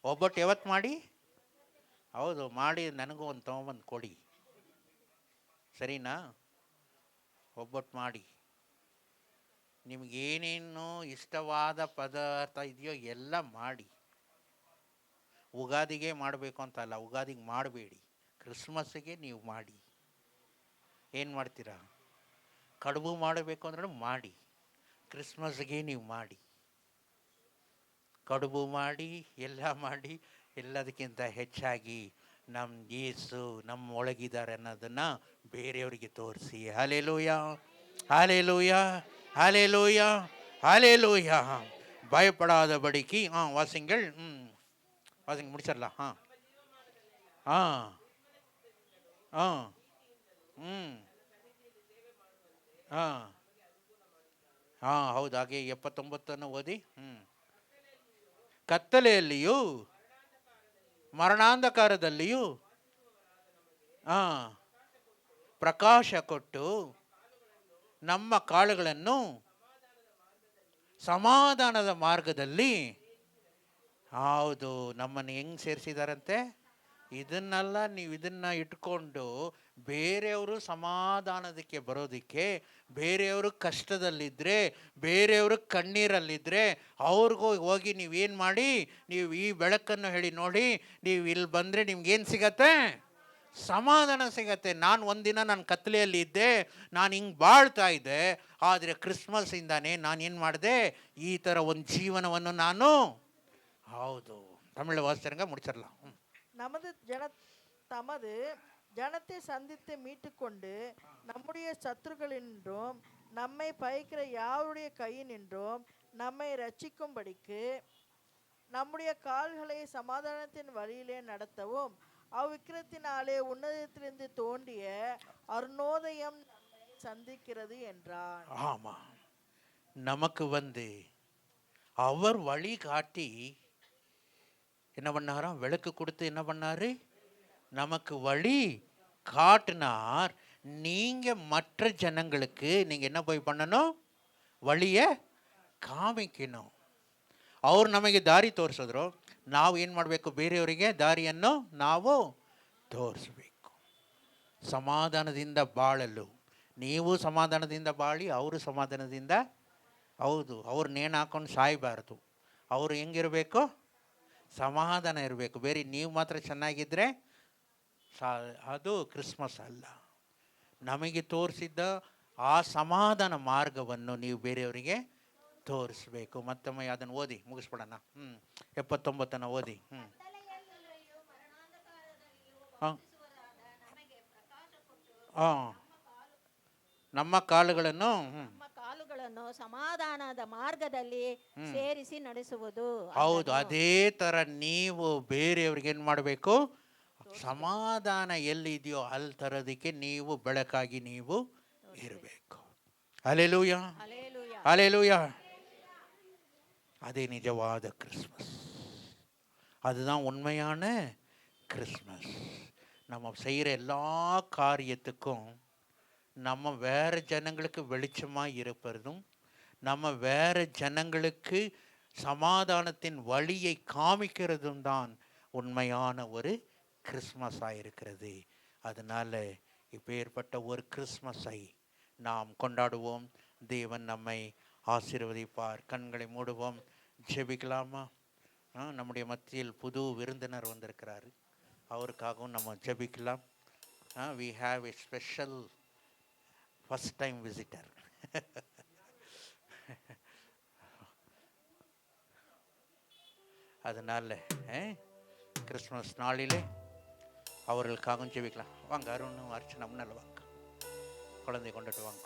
ಒಬ್ಬಟ್ಟು ಯಾವತ್ತು ಮಾಡಿ, ಹೌದು ಮಾಡಿ ನನಗೂ ಒಂದು ತೊಗೊಂಬಂದು ಕೊಡಿ, ಸರಿನಾ? ಒಬ್ಬಟ್ಟು ಮಾಡಿ, ನಿಮಗೇನೇನು ಇಷ್ಟವಾದ ಪದಾರ್ಥ ಇದೆಯೋ ಎಲ್ಲ ಮಾಡಿ. ಉಗಾದಿಗೆ ಮಾಡಬೇಕು ಅಂತಲ್ಲ, ಉಗಾದಿಗೆ ಮಾಡಬೇಡಿ, ಕ್ರಿಸ್ಮಸ್ಸಿಗೆ ನೀವು ಮಾಡಿ. ಏನು ಮಾಡ್ತೀರಾ, ಕಡುಬು ಮಾಡಬೇಕು ಅಂದ್ರೆ ಮಾಡಿ, ಕ್ರಿಸ್ಮಸ್ಗೆ ನೀವು ಮಾಡಿ, ಕಡುಬು ಮಾಡಿ, ಎಲ್ಲ ಮಾಡಿ. ಎಲ್ಲದಕ್ಕಿಂತ ಹೆಚ್ಚಾಗಿ ನಮ್ಮ ಯೇಸು ನಮ್ಮ ಒಳಗಿದ್ದಾರೆ ಅನ್ನೋದನ್ನು ಬೇರೆಯವರಿಗೆ ತೋರಿಸಿ. Hallelujah, hallelujah, hallelujah, hallelujah. ಭಯಪಡಾದ ಬಡಿಕಿ. ವಾಸಿಂಗಳು ವಾಸಿಂಗ್ முடிச்சிடலாம். ಹೌದು, ಹಾಗೆ 79 ಓದಿ. ಕತ್ತಲೆಯಲ್ಲಿಯೂ ಮರಣಾಂಧಕಾರದಲ್ಲಿಯೂ ಪ್ರಕಾಶ ಕೊಟ್ಟು ನಮ್ಮ ಕಾಳುಗಳನ್ನು ಸಮಾಧಾನದ ಮಾರ್ಗದಲ್ಲಿ, ಹೌದು, ನಮ್ಮನ್ನು ಹೆಂಗೆ ಸೇರಿಸಿದಾರಂತೆ, ಇದನ್ನೆಲ್ಲ ನೀವು ಇದನ್ನು ಇಟ್ಕೊಂಡು ಬೇರೆಯವರು ಸಮಾಧಾನದಕ್ಕೆ ಬರೋದಕ್ಕೆ, ಬೇರೆಯವರು ಕಷ್ಟದಲ್ಲಿದ್ದರೆ, ಬೇರೆಯವರು ಕಣ್ಣೀರಲ್ಲಿದ್ದರೆ ಅವ್ರಿಗೂ ಹೋಗಿ ನೀವೇನು ಮಾಡಿ, ನೀವು ಈ ಬೆಳಕನ್ನು ಹೇಳಿ ನೋಡಿ, ನೀವು ಇಲ್ಲಿ ಬಂದರೆ ನಿಮ್ಗೇನು ಸಿಗತ್ತೆ, ಸಮಾಧಾನ ಸಿಗತ್ತೆ. ನಾನು ಒಂದಿನ ನಾನು ಕತ್ತಲೆಯಲ್ಲಿ ಇದ್ದೆ, ನಾನು ಹಿಂಗೆ ಬಾಳ್ತಾ ಇದ್ದೆ, ಆದರೆ ಕ್ರಿಸ್ಮಸ್ಸಿಂದಾನೇ ನಾನೇನು ಮಾಡಿದೆ, ಈ ಥರ ಒಂದು ಜೀವನವನ್ನು ನಾನು, ಹೌದು, ತಮಿಳು வாசிச்சருங்க முடிச்சிடலாம். தமது ஜனத்தை சந்தித்து மீட்டு கொண்டு நம்முடைய சத்துருக்களின்றும் நம்மை பகைக்கிற யாருடைய கையினின்றும் நம்மை ரட்சிக்கும்படிக்கு நம்முடைய கால்களை சமாதானத்தின் வழியிலே நடத்தவும் அவ்விக்கிரத்தினாலே உன்னதத்திலிருந்து தோன்றிய அருணோதயம் சந்திக்கிறது என்றார். ஆமா, நமக்கு அவர் வழி காட்டி என்ன பண்ணாராம், விளக்கு கொடுத்து என்ன பண்ணாரு, நமக்கு வழி காட்டினார். நீங்க மற்ற ஜனங்களுக்கு நீங்க என்ன போய் பண்ணணும், வழியை ಕಾಮಿಕೇನು. ಅವ್ರು ನಮಗೆ ದಾರಿ ತೋರಿಸಿದ್ರು, ನಾವು ಏನು ಮಾಡಬೇಕು, ಬೇರೆಯವರಿಗೆ ದಾರಿಯನ್ನು ನಾವು ತೋರಿಸಬೇಕು. ಸಮಾಧಾನದಿಂದ ಬಾಳಲು ನೀವು ಸಮಾಧಾನದಿಂದ ಬಾಳಿ, ಅವರು ಸಮಾಧಾನದಿಂದ, ಹೌದು, ಅವ್ರು ನೇಣು ಹಾಕೊಂಡು ಸಾಯಬಾರ್ದು. ಅವರು ಹೆಂಗಿರಬೇಕು, ಸಮಾಧಾನ ಇರಬೇಕು. ಬೇರೆ ನೀವು ಮಾತ್ರ ಚೆನ್ನಾಗಿದ್ದರೆ ಅದು ಕ್ರಿಸ್ಮಸ್ ಅಲ್ಲ. ನಮಗೆ ತೋರಿಸಿದ್ದ ಆ ಸಮಾಧಾನ ಮಾರ್ಗವನ್ನು ನೀವು ಬೇರೆಯವರಿಗೆ ತೋರಿಸ್ಬೇಕು. ಮತ್ತೊಮ್ಮೆ ಅದನ್ನು ಓದಿ ಮುಗಿಸ್ಬಿಡೋಣ. 79 ಓದಿ. ನಮ್ಮ ಕಾಲುಗಳನ್ನು ಸಮಾಧಾನದ ಮಾರ್ಗದಲ್ಲಿ ಸೇರಿಸಿ ನಡೆಸುವುದು. ಹೌದು, ಅದೇ ತರ ನೀವು ಬೇರೆಯವ್ರಿಗೆ ಏನು ಮಾಡಬೇಕು, ಸಮಾಧಾನ ಎಲ್ಲಿದೆಯೋ ಅಲ್ಲಿ ತರೋದಕ್ಕೆ ನೀವು ಬೆಳಕಾಗಿ ನೀವು ಇರಬೇಕು. Hallelujah, hallelujah. அதே நிஜவாத கிறிஸ்மஸ், அதுதான் உண்மையான கிறிஸ்மஸ். நம்ம செய்கிற எல்லா காரியத்துக்கும் நம்ம வேறு ஜனங்களுக்கு வெளிச்சமாக இருப்பதும், நம்ம வேறு ஜனங்களுக்கு சமாதானத்தின் வழியை காமிக்கிறதும் தான் உண்மையான ஒரு கிறிஸ்மஸாக இருக்கிறது. அதனால் இப்பேற்பட்ட ஒரு கிறிஸ்மஸை நாம் கொண்டாடுவோம். தேவன் நம்மை ஆசீர்வதிப்பார். கண்களை மூடுவோம், ஜெபிக்கலாமா? நம்முடைய மத்தியில் புது விருந்தினர் வந்திருக்கிறாரு, அவருக்காகவும் நம்ம ஜெபிக்கலாம். we have a special first time visitor. அதனால் கிறிஸ்மஸ் நாளிலே அவர்களுக்காகவும் ஜெபிக்கலாம். வாங்க அருணும் அர்ச்சனை முன்னால் வாங்க, குழந்தை கொண்டுட்டு வாங்க.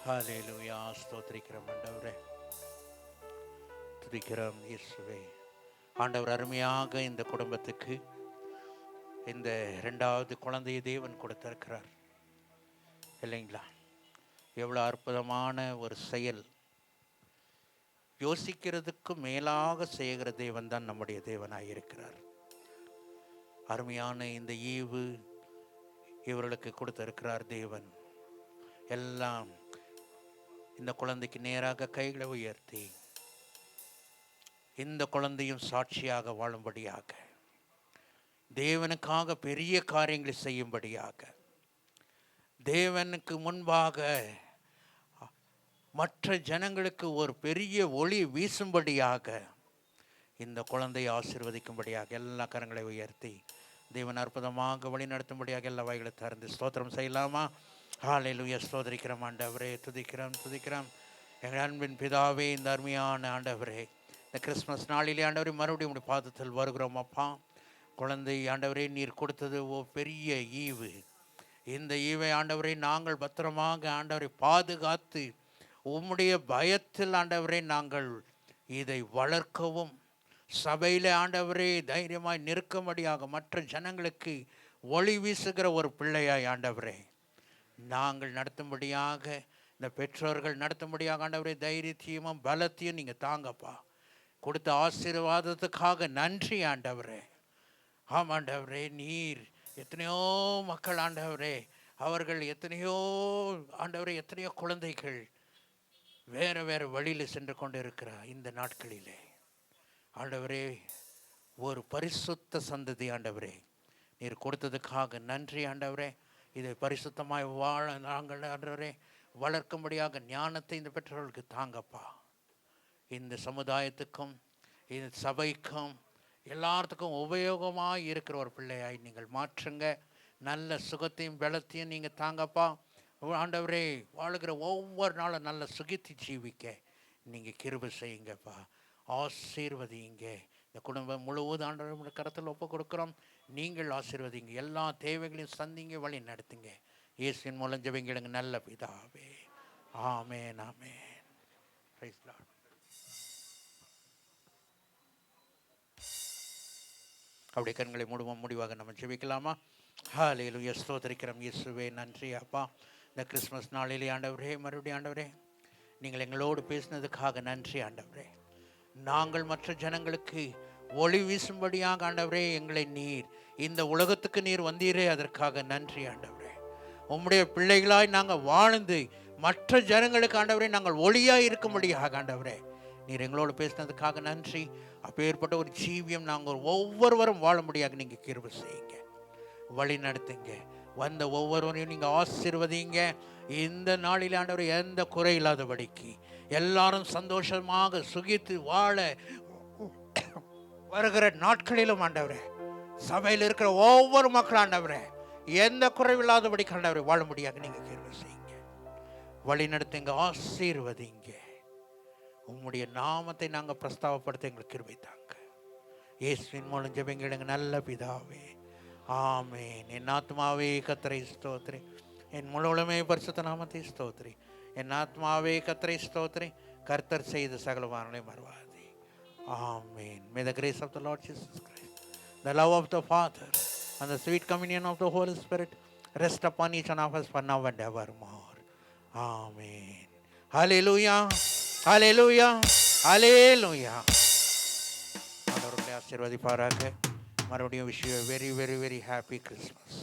ஹல்லேலூயா, ஸ்தோத்திரிக்கிறோம் ஆண்டவரே, துதிக்கிறோம் இயேசுவே. ஆண்டவர் அருமையாக இந்த குடும்பத்துக்கு இந்த 2வது குழந்தையை தேவன் கொடுத்திருக்கிறார் இல்லைங்களா? எவ்வளோ அற்புதமான ஒரு செயல். யோசிக்கிறதுக்கு மேலாக செய்கிற தேவன் தான் நம்முடைய தேவனாக இருக்கிறார். அருமையான இந்த ஈவு இவர்களுக்கு கொடுத்திருக்கிறார் தேவன். எல்லாம் இந்த குழந்தைக்கு நேராக கைகளை உயர்த்தி இந்த குழந்தையும் சாட்சியாக வாழும்படியாக, தேவனுக்காக பெரிய காரியங்களை செய்யும்படியாக, தேவனுக்கு முன்பாக மற்ற ஜனங்களுக்கு ஒரு பெரிய ஒளி வீசும்படியாக, இந்த குழந்தையை ஆசீர்வதிக்கும்படியாக எல்லா கரங்களை உயர்த்தி தேவன் அற்புதமாக வழி நடத்தும்படியாக எல்லா வாய்களை திறந்து ஸ்தோத்திரம் செய்யலாமா? ஹல்லேலூயா, ஸ்தோத்திரிக்கிறோம் ஆண்டவரே, துதிக்கிறோம். எங்கள் அன்பின் பிதாவே, இந்த அருமையான ஆண்டவரே, இந்த கிறிஸ்மஸ் நாளிலே ஆண்டவரே மறுபடியும் உடைய பாதத்தில் வருகிறோம் அப்பா. குழந்தை ஆண்டவரே நீர் கொடுத்தது பெரிய ஈவு. இந்த ஈவை ஆண்டவரை நாங்கள் பத்திரமாக ஆண்டவரை பாதுகாத்து உம்முடைய பயத்தில் ஆண்டவரே நாங்கள் இதை வளர்க்கவும், சபையில் ஆண்டவரே தைரியமாய் நிற்கும்படியாக, மற்ற ஜனங்களுக்கு ஒளி வீசுகிற ஒரு பிள்ளையாய் ஆண்டவரே நாங்கள் நடத்தும்படியாக, இந்த பெற்றோர்கள் நடத்தும்படியாக ஆண்டவரே தைரியத்தையும் பலத்தையும் நீங்கள் தாங்கப்பா. கொடுத்த ஆசீர்வாதத்துக்காக நன்றி ஆண்டவரே. ஆமாண்டவரே, நீர் எத்தனையோ மக்கள் ஆண்டவரே, அவர்கள் எத்தனையோ ஆண்டவரே, எத்தனையோ குழந்தைகள் வேறு வேறு வழியில் சென்று கொண்டு இருக்கிறார். இந்த நாட்களிலே ஆண்டவரே ஒரு பரிசுத்த சந்ததி ஆண்டவரே நீர் கொடுத்ததுக்காக நன்றி ஆண்டவரே. இதை பரிசுத்தமாய் வாழ நாங்கள் ஆண்டவரே வளர்க்கும்படியாக ஞானத்தை இந்த பெற்றோர்களுக்கு தாங்கப்பா. இந்த சமுதாயத்துக்கும் இந்த சபைக்கும் எல்லாத்துக்கும் உபயோகமாக இருக்கிற ஒரு பிள்ளையாய் நீங்கள் மாற்றுங்க. நல்ல சுகத்தையும் பலத்தையும் நீங்கள் தாங்கப்பா ஆண்டவரே. வாழுகிற ஒவ்வொரு நாளும் நல்ல சுகித்து ஜீவிக்க நீங்கள் கிருபை செய்யுங்கப்பா. ஆசீர்வதிங்க. இந்த குடும்பம் முழுவதும் ஆண்டவருடைய கரத்தில் ஒப்பு கொடுக்குறோம். நீங்கள் ஆசீர்வதிங்க, எல்லா தேவைகளையும் சந்திங்க, வழி நடத்துங்க. இயேசுவின் மூலம் ஜெபிங்க நல்ல பிதாவே. Amen, amen. Praise the Lord. அப்படியே கண்களை முடிவாக நம்ம ஜெபிக்கலாமா? ஹல்லேலூயா, ஸ்தோத்திரிக்கிறோம் இயேசுவே. நன்றி அப்பா. இந்த கிறிஸ்மஸ் நாளிலே ஆண்டவரே மறுபடியும் ஆண்டவரே நீங்கள் எங்களோடு பேசினதுக்காக நன்றி ஆண்டவரே. நாங்கள் மற்ற ஜனங்களுக்கு ஒளி வீசும்படியாக ஆண்டவரே எங்களை நீர் இந்த உலகத்துக்கு நீர் வந்தீரே, அதற்காக நன்றி ஆண்டவரே. உம்முடைய பிள்ளைகளாய் நாங்கள் வாழ்ந்து மற்ற ஜனங்களுக்கு ஆண்டவரே நாங்கள் ஒளியாய் இருக்கும்படியாக ஆண்டவரே நீர் எங்களோடு பேசினதுக்காக நன்றி. அப்பேற்பட்ட ஒரு ஜீவியம் நாங்கள் ஒவ்வொருவரும் வாழும்படியாக நீங்கள் கிருபை செய்யுங்க, வழி நடத்துங்க. வந்த ஒவ்வொருவரையும் நீங்கள் ஆசீர்வதிங்க. இந்த நாளில் ஆண்டவர் எந்த குறை இல்லாதபடிக்கு எல்லாரும் சந்தோஷமாக சுகித்து வாழ வருகிற நாட்களிலும் ஆண்டவரே சபையில் இருக்கிற ஒவ்வொரு மக்கள் ஆண்டவரே எந்த குறைவில்லாதபடிக்கு ஆண்டவரை வாழ முடியாது நீங்கள் கிருபை செய்யுங்க, வழி நடத்துங்க, ஆசீர்வதிங்க. உம்முடைய நாமத்தை நாங்கள் பிரஸ்தாபப்படுத்த எங்களுக்கு கிருபை தாங்க. இயேசுவின் மூலம் ஜெபிங்க நல்ல பிதாவே. ஆமென். என் ஆத்மாவே கர்த்தரை ஸ்தோத்திரி, என் முழுவதுமே பரிசுத்த நாமத்தை ஸ்தோத்திரி. என் ஆத்மாவே கர்த்தரை ஸ்தோத்திரி, கர்த்தர் செய்த சகலவான்களை மறவாதே. ஆமென். May the grace of the Lord Jesus Christ, the love of the Father and the sweet communion of the Holy Spirit rest upon each one of us for now and evermore. Amen. Hallelujah. Hallelujah. Hallelujah. ஆண்டவருடைய ஆசீர்வதிப்பாராக. மறுபடியும் wish you very very very happy Christmas.